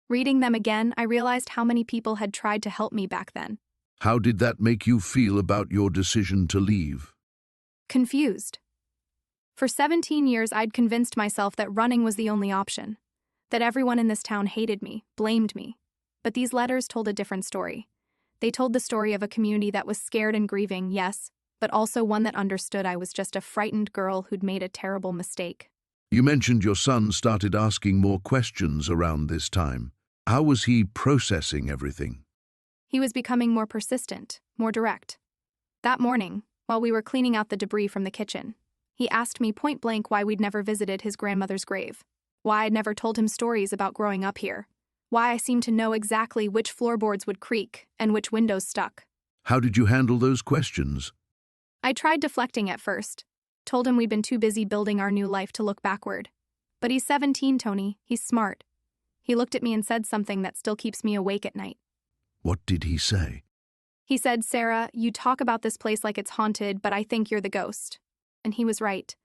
Reading them again, I realized how many people had tried to help me back then. How did that make you feel about your decision to leave? Confused. For 17 years, I'd convinced myself that running was the only option, that everyone in this town hated me, blamed me. But these letters told a different story. They told the story of a community that was scared and grieving, yes, but also one that understood I was just a frightened girl who'd made a terrible mistake. You mentioned your son started asking more questions around this time. How was he processing everything? He was becoming more persistent, more direct. That morning, while we were cleaning out the debris from the kitchen, he asked me point blank why we'd never visited his grandmother's grave, why I'd never told him stories about growing up here, why I seemed to know exactly which floorboards would creak and which windows stuck. How did you handle those questions? I tried deflecting at first, told him we'd been too busy building our new life to look backward. But he's 17, Tony. He's smart. He looked at me and said something that still keeps me awake at night. What did he say? He said, "Sarah, you talk about this place like it's haunted, but I think you're the ghost." And he was right.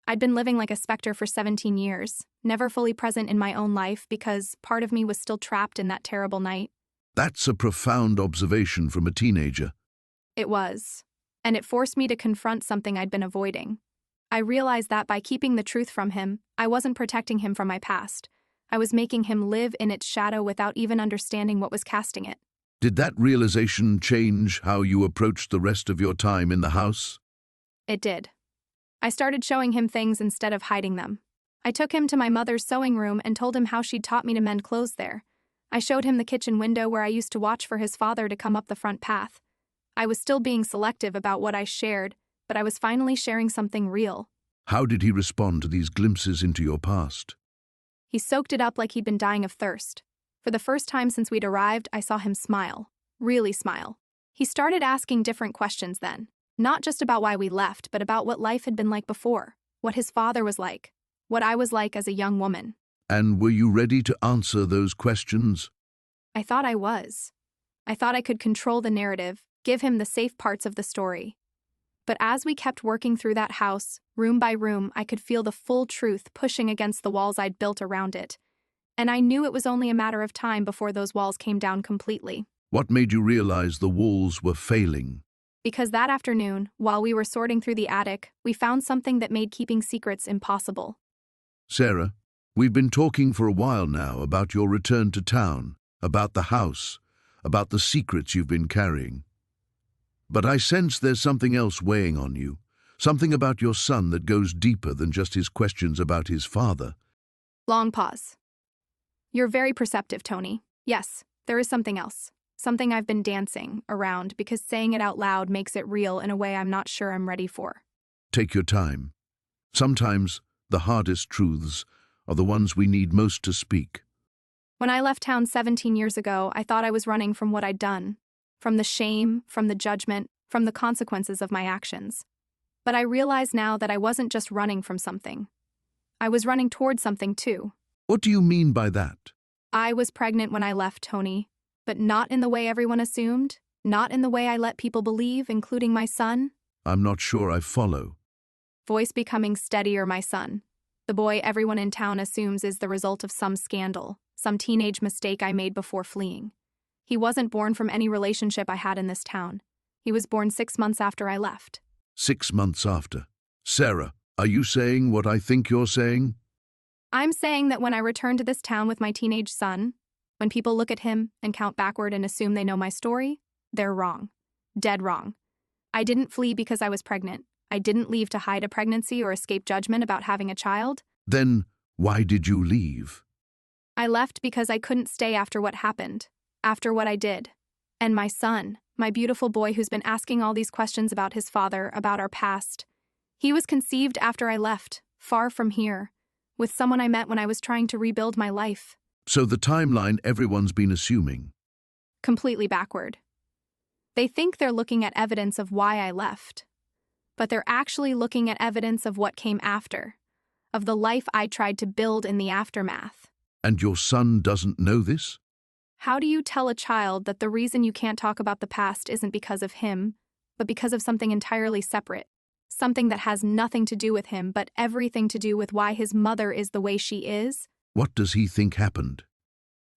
I'd been living like a specter for 17 years, never fully present in my own life because part of me was still trapped in that terrible night. That's a profound observation from a teenager. It was. And it forced me to confront something I'd been avoiding. I realized that by keeping the truth from him, I wasn't protecting him from my past. I was making him live in its shadow without even understanding what was casting it. Did that realization change how you approached the rest of your time in the house? It did. I started showing him things instead of hiding them. I took him to my mother's sewing room and told him how she'd taught me to mend clothes there. I showed him the kitchen window where I used to watch for his father to come up the front path. I was still being selective about what I shared, but I was finally sharing something real. How did he respond to these glimpses into your past? He soaked it up like he'd been dying of thirst. For the first time since we'd arrived, I saw him smile. Really smile. He started asking different questions then. Not just about why we left, but about what life had been like before, what his father was like, what I was like as a young woman. And were you ready to answer those questions? I thought I was. I thought I could control the narrative, give him the safe parts of the story. But as we kept working through that house, room by room, I could feel the full truth pushing against the walls I'd built around it. And I knew it was only a matter of time before those walls came down completely. What made you realize the walls were failing? Because that afternoon, while we were sorting through the attic, we found something that made keeping secrets impossible. Sarah, we've been talking for a while now about your return to town, about the house, about the secrets you've been carrying. But I sense there's something else weighing on you, something about your son that goes deeper than just his questions about his father. Long pause. You're very perceptive, Tony. Yes, there is something else. Something I've been dancing around because saying it out loud makes it real in a way I'm not sure I'm ready for. Take your time. Sometimes the hardest truths are the ones we need most to speak. When I left town 17 years ago, I thought I was running from what I'd done, from the shame, from the judgment, from the consequences of my actions. But I realize now that I wasn't just running from something. I was running toward something too. What do you mean by that? I was pregnant when I left, Tony, but not in the way everyone assumed, not in the way I let people believe, including my son. I'm not sure I follow. Voice becoming steadier, my son. The boy everyone in town assumes is the result of some scandal, some teenage mistake I made before fleeing. He wasn't born from any relationship I had in this town. He was born 6 months after I left. 6 months after. Sarah, are you saying what I think you're saying? I'm saying that when I return to this town with my teenage son, when people look at him and count backward and assume they know my story, they're wrong. Dead wrong. I didn't flee because I was pregnant. I didn't leave to hide a pregnancy or escape judgment about having a child. Then why did you leave? I left because I couldn't stay after what happened, after what I did. And my son, my beautiful boy who's been asking all these questions about his father, about our past, he was conceived after I left, far from here, with someone I met when I was trying to rebuild my life. So the timeline everyone's been assuming. Completely backward. They think they're looking at evidence of why I left, but they're actually looking at evidence of what came after, of the life I tried to build in the aftermath. And your son doesn't know this? How do you tell a child that the reason you can't talk about the past isn't because of him, but because of something entirely separate? Something that has nothing to do with him, but everything to do with why his mother is the way she is? What does he think happened?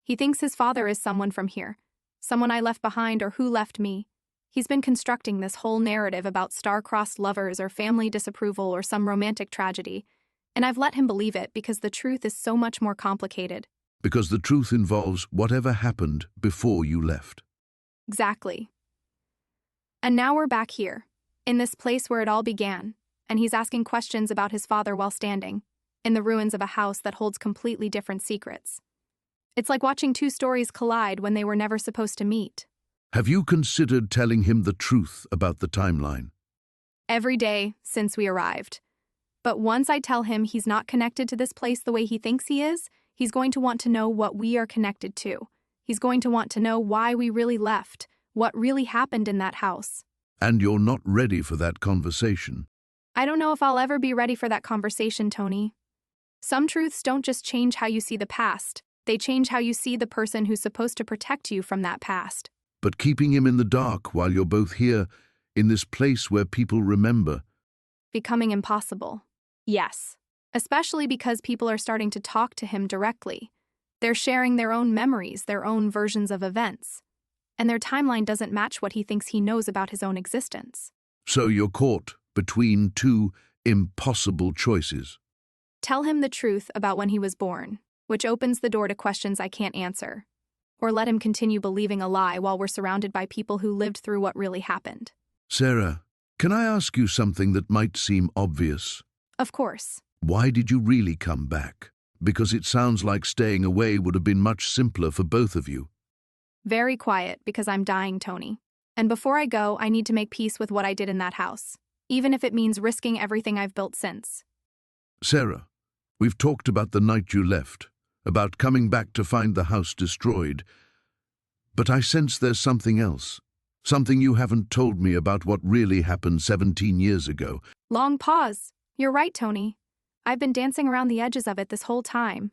He thinks his father is someone from here, someone I left behind or who left me. He's been constructing this whole narrative about star-crossed lovers or family disapproval or some romantic tragedy, and I've let him believe it because the truth is so much more complicated. Because the truth involves whatever happened before you left. Exactly. And now we're back here, in this place where it all began, and he's asking questions about his father while standing, in the ruins of a house that holds completely different secrets. It's like watching two stories collide when they were never supposed to meet. Have you considered telling him the truth about the timeline? Every day since we arrived. But once I tell him he's not connected to this place the way he thinks he is, he's going to want to know what we are connected to. He's going to want to know why we really left, what really happened in that house. And you're not ready for that conversation. I don't know if I'll ever be ready for that conversation, Tony. Some truths don't just change how you see the past. They change how you see the person who's supposed to protect you from that past. But keeping him in the dark while you're both here, in this place where people remember. Becoming impossible. Yes. Especially because people are starting to talk to him directly. They're sharing their own memories, their own versions of events. And their timeline doesn't match what he thinks he knows about his own existence. So you're caught between two impossible choices. Tell him the truth about when he was born, which opens the door to questions I can't answer. Or let him continue believing a lie while we're surrounded by people who lived through what really happened. Sarah, can I ask you something that might seem obvious? Of course. Why did you really come back? Because it sounds like staying away would have been much simpler for both of you. Very quiet because I'm dying, Tony. And before I go, I need to make peace with what I did in that house, even if it means risking everything I've built since. Sarah, we've talked about the night you left, about coming back to find the house destroyed. But I sense there's something else, something you haven't told me about what really happened 17 years ago. Long pause. You're right, Tony. I've been dancing around the edges of it this whole time.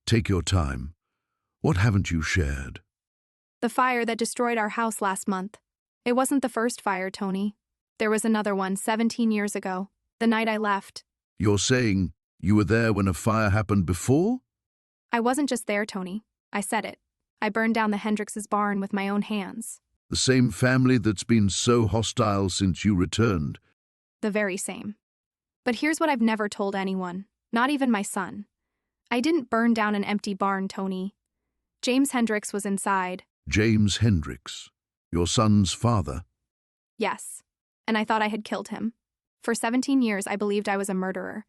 Take your time. What haven't you shared? The fire that destroyed our house last month. It wasn't the first fire, Tony. There was another one 17 years ago, the night I left. You're saying you were there when a fire happened before? I wasn't just there, Tony. I said it. I burned down the Hendricks' barn with my own hands. The same family that's been so hostile since you returned. The very same. But here's what I've never told anyone, not even my son. I didn't burn down an empty barn, Tony. James Hendricks was inside. James Hendricks, your son's father. Yes. And I thought I had killed him. For 17 years, I believed I was a murderer.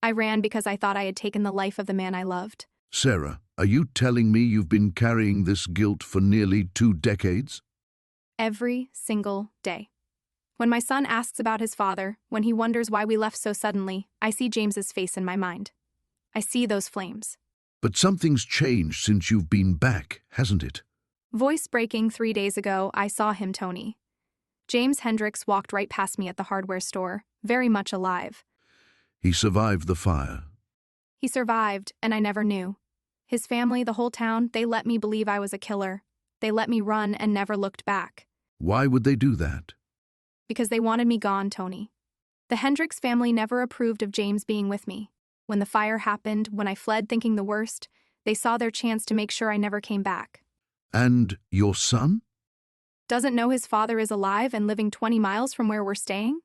I ran because I thought I had taken the life of the man I loved. Sarah, are you telling me you've been carrying this guilt for nearly 2 decades? Every single day. When my son asks about his father, when he wonders why we left so suddenly, I see James's face in my mind. I see those flames. But something's changed since you've been back, hasn't it? Voice breaking 3 days ago, I saw him, Tony. James Hendricks walked right past me at the hardware store, very much alive. He survived the fire. He survived, and I never knew. His family, the whole town, they let me believe I was a killer. They let me run and never looked back. Why would they do that? Because they wanted me gone, Tony. The Hendricks family never approved of James being with me. When the fire happened, when I fled thinking the worst, they saw their chance to make sure I never came back. And your son? Doesn't know his father is alive and living 20 miles from where we're staying?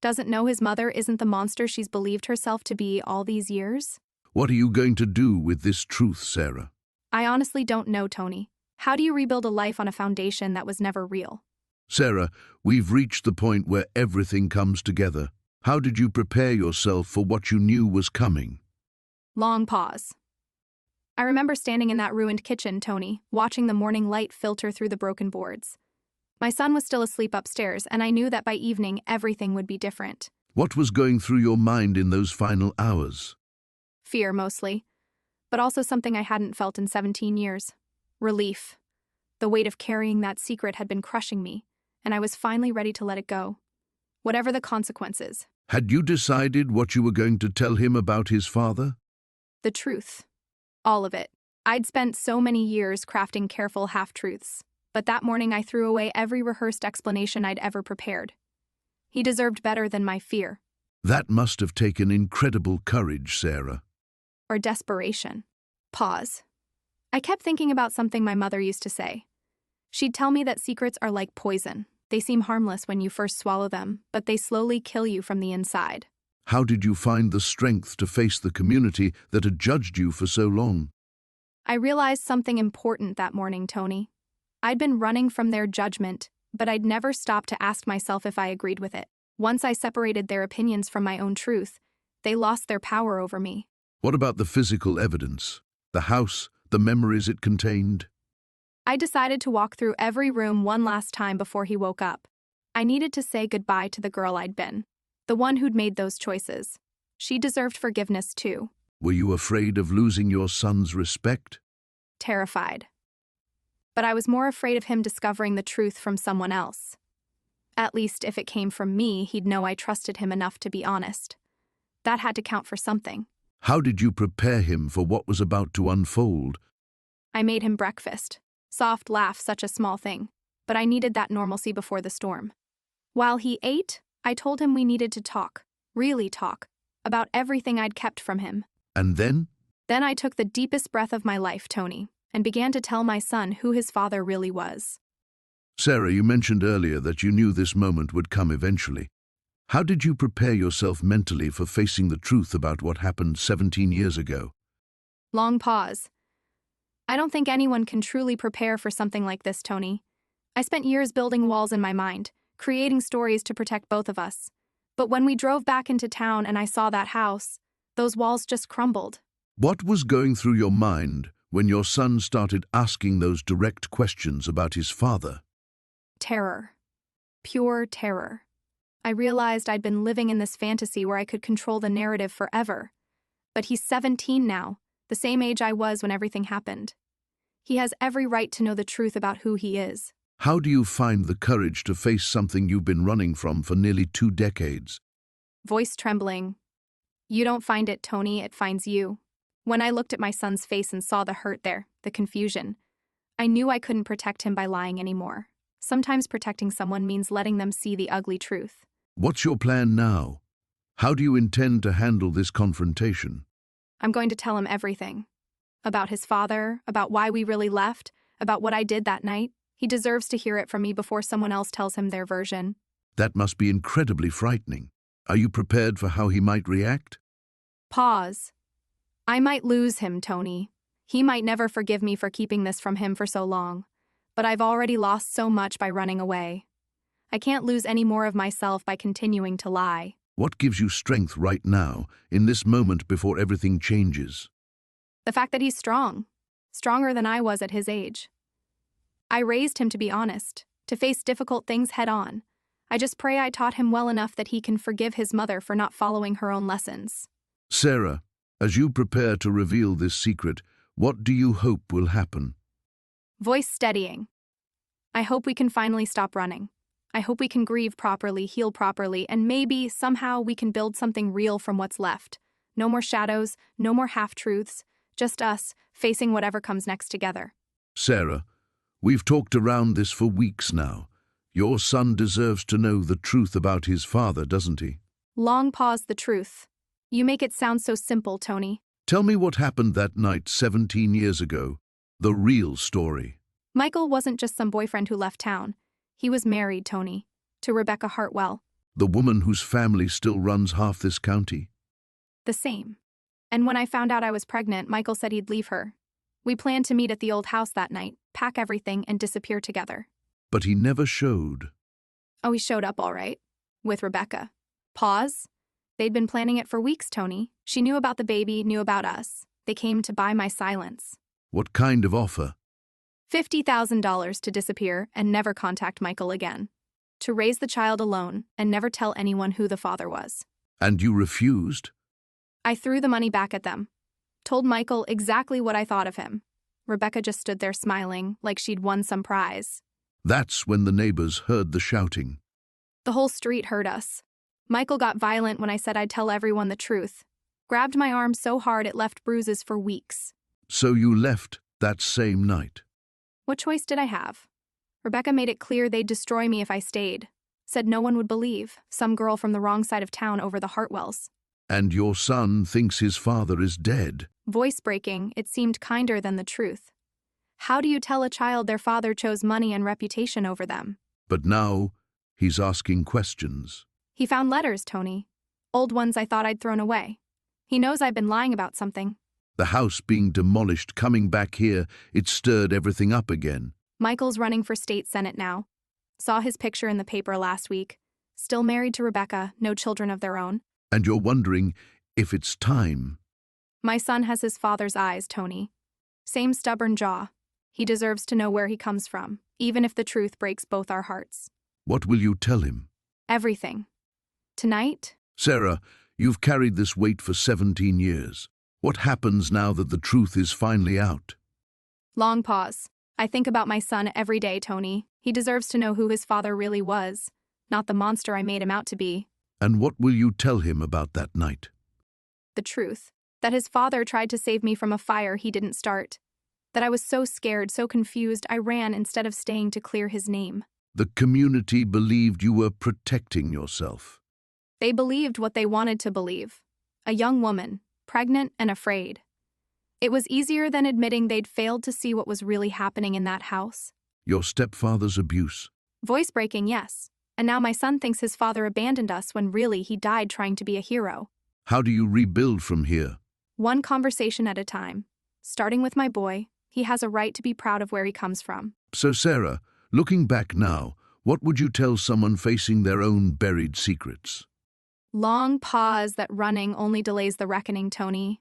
Doesn't know his mother isn't the monster she's believed herself to be all these years? What are you going to do with this truth, Sarah? I honestly don't know, Tony. How do you rebuild a life on a foundation that was never real? Sarah, we've reached the point where everything comes together. How did you prepare yourself for what you knew was coming? Long pause. I remember standing in that ruined kitchen, Tony, watching the morning light filter through the broken boards. My son was still asleep upstairs, and I knew that by evening everything would be different. What was going through your mind in those final hours? Fear, mostly. But also something I hadn't felt in 17 years. Relief. The weight of carrying that secret had been crushing me, and I was finally ready to let it go. Whatever the consequences. Had you decided what you were going to tell him about his father? The truth. All of it. I'd spent so many years crafting careful half-truths, but that morning I threw away every rehearsed explanation I'd ever prepared. He deserved better than my fear. That must have taken incredible courage, Sarah. Or desperation. Pause. I kept thinking about something my mother used to say. She'd tell me that secrets are like poison. They seem harmless when you first swallow them, but they slowly kill you from the inside. How did you find the strength to face the community that had judged you for so long? I realized something important that morning, Tony. I'd been running from their judgment, but I'd never stopped to ask myself if I agreed with it. Once I separated their opinions from my own truth, they lost their power over me. What about the physical evidence? The house, the memories it contained? I decided to walk through every room one last time before he woke up. I needed to say goodbye to the girl I'd been, the one who'd made those choices. She deserved forgiveness, too. Were you afraid of losing your son's respect? Terrified. But I was more afraid of him discovering the truth from someone else. At least if it came from me, he'd know I trusted him enough to be honest. That had to count for something. How did you prepare him for what was about to unfold? I made him breakfast. Soft laugh, such a small thing. But I needed that normalcy before the storm. While he ate, I told him we needed to talk, really talk, about everything I'd kept from him. And then? Then I took the deepest breath of my life, Tony, and began to tell my son who his father really was. Sarah, you mentioned earlier that you knew this moment would come eventually. How did you prepare yourself mentally for facing the truth about what happened 17 years ago? Long pause. I don't think anyone can truly prepare for something like this, Tony. I spent years building walls in my mind, creating stories to protect both of us. But when we drove back into town and I saw that house, those walls just crumbled. What was going through your mind when your son started asking those direct questions about his father? Terror. Pure terror. I realized I'd been living in this fantasy where I could control the narrative forever. But he's 17 now, the same age I was when everything happened. He has every right to know the truth about who he is. How do you find the courage to face something you've been running from for nearly 2 decades? Voice trembling. You don't find it, Tony, it finds you. When I looked at my son's face and saw the hurt there, the confusion, I knew I couldn't protect him by lying anymore. Sometimes protecting someone means letting them see the ugly truth. What's your plan now? How do you intend to handle this confrontation? I'm going to tell him everything. About his father, about why we really left, about what I did that night. He deserves to hear it from me before someone else tells him their version. That must be incredibly frightening. Are you prepared for how he might react? Pause. I might lose him, Tony. He might never forgive me for keeping this from him for so long. But I've already lost so much by running away. I can't lose any more of myself by continuing to lie. What gives you strength right now, in this moment before everything changes? The fact that he's strong. Stronger than I was at his age. I raised him to be honest, to face difficult things head on. I just pray I taught him well enough that he can forgive his mother for not following her own lessons. Sarah, as you prepare to reveal this secret, what do you hope will happen? Voice steadying. I hope we can finally stop running. I hope we can grieve properly, heal properly, and maybe, somehow, we can build something real from what's left. No more shadows, no more half-truths, just us, facing whatever comes next together. Sarah, we've talked around this for weeks now. Your son deserves to know the truth about his father, doesn't he? Long pause. The truth. You make it sound so simple, Tony. Tell me what happened that night 17 years ago. The real story. Michael wasn't just some boyfriend who left town. He was married, Tony, to Rebecca Hartwell. The woman whose family still runs half this county? The same. And when I found out I was pregnant, Michael said he'd leave her. We planned to meet at the old house that night, pack everything, and disappear together. But he never showed. Oh, he showed up all right. With Rebecca. Pause. They'd been planning it for weeks, Tony. She knew about the baby, knew about us. They came to buy my silence. What kind of offer? $50,000 to disappear and never contact Michael again. To raise the child alone and never tell anyone who the father was. And you refused? I threw the money back at them. Told Michael exactly what I thought of him. Rebecca just stood there smiling, like she'd won some prize. That's when the neighbors heard the shouting. The whole street heard us. Michael got violent when I said I'd tell everyone the truth. Grabbed my arm so hard it left bruises for weeks. So you left that same night? What choice did I have? Rebecca made it clear they'd destroy me if I stayed. Said no one would believe, some girl from the wrong side of town over the Hartwells. And your son thinks his father is dead. Voice breaking, it seemed kinder than the truth. How do you tell a child their father chose money and reputation over them? But now, he's asking questions. He found letters, Tony. Old ones I thought I'd thrown away. He knows I've been lying about something. The house being demolished, coming back here, it stirred everything up again. Michael's running for state senate now. Saw his picture in the paper last week. Still married to Rebecca, no children of their own. And you're wondering if it's time. My son has his father's eyes, Tony. Same stubborn jaw. He deserves to know where he comes from, even if the truth breaks both our hearts. What will you tell him? Everything. Tonight? Sarah, you've carried this weight for 17 years. What happens now that the truth is finally out? Long pause. I think about my son every day, Tony. He deserves to know who his father really was, not the monster I made him out to be. And what will you tell him about that night? The truth. That his father tried to save me from a fire he didn't start. That I was so scared, so confused, I ran instead of staying to clear his name. The community believed you were protecting yourself. They believed what they wanted to believe. A young woman, pregnant and afraid. It was easier than admitting they'd failed to see what was really happening in that house. Your stepfather's abuse. Voice breaking, yes. And now my son thinks his father abandoned us when really he died trying to be a hero. How do you rebuild from here? One conversation at a time. Starting with my boy, he has a right to be proud of where he comes from. So Sarah, looking back now, what would you tell someone facing their own buried secrets? Long pause. That running only delays the reckoning, Tony.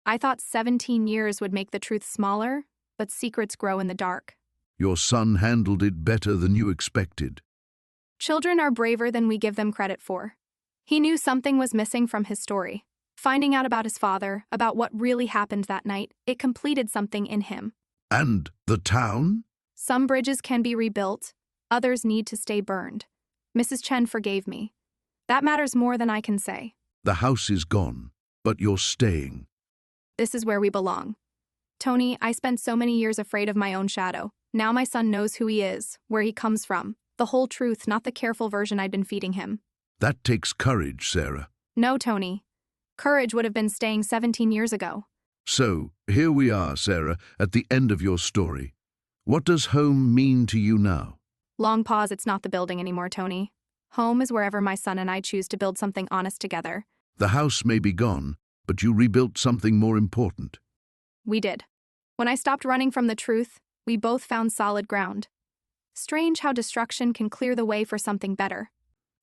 I thought 17 years would make the truth smaller, but secrets grow in the dark. Your son handled it better than you expected. Children are braver than we give them credit for. He knew something was missing from his story. Finding out about his father, about what really happened that night, it completed something in him. And the town? Some bridges can be rebuilt, others need to stay burned. Mrs. Chen forgave me. That matters more than I can say. The house is gone, but you're staying. This is where we belong. Tony, I spent so many years afraid of my own shadow. Now my son knows who he is, where he comes from. The whole truth, not the careful version I'd been feeding him. That takes courage, Sarah. No, Tony. Courage would have been staying 17 years ago. So, here we are, Sarah, at the end of your story. What does home mean to you now? Long pause, it's not the building anymore, Tony. Home is wherever my son and I choose to build something honest together. The house may be gone, but you rebuilt something more important. We did. When I stopped running from the truth, we both found solid ground. Strange how destruction can clear the way for something better.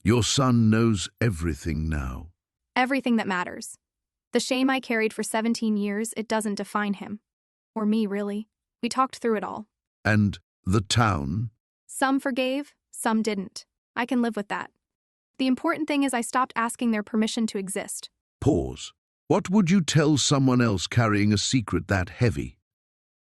Your son knows everything now. Everything that matters. The shame I carried for 17 years, it doesn't define him. Or me, really. We talked through it all. And the town? Some forgave, some didn't. I can live with that. The important thing is I stopped asking their permission to exist. Pause. What would you tell someone else carrying a secret that heavy?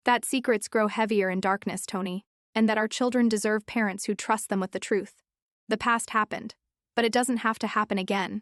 That secrets grow heavier in darkness, Tony, and that our children deserve parents who trust them with the truth. The past happened, but it doesn't have to happen again.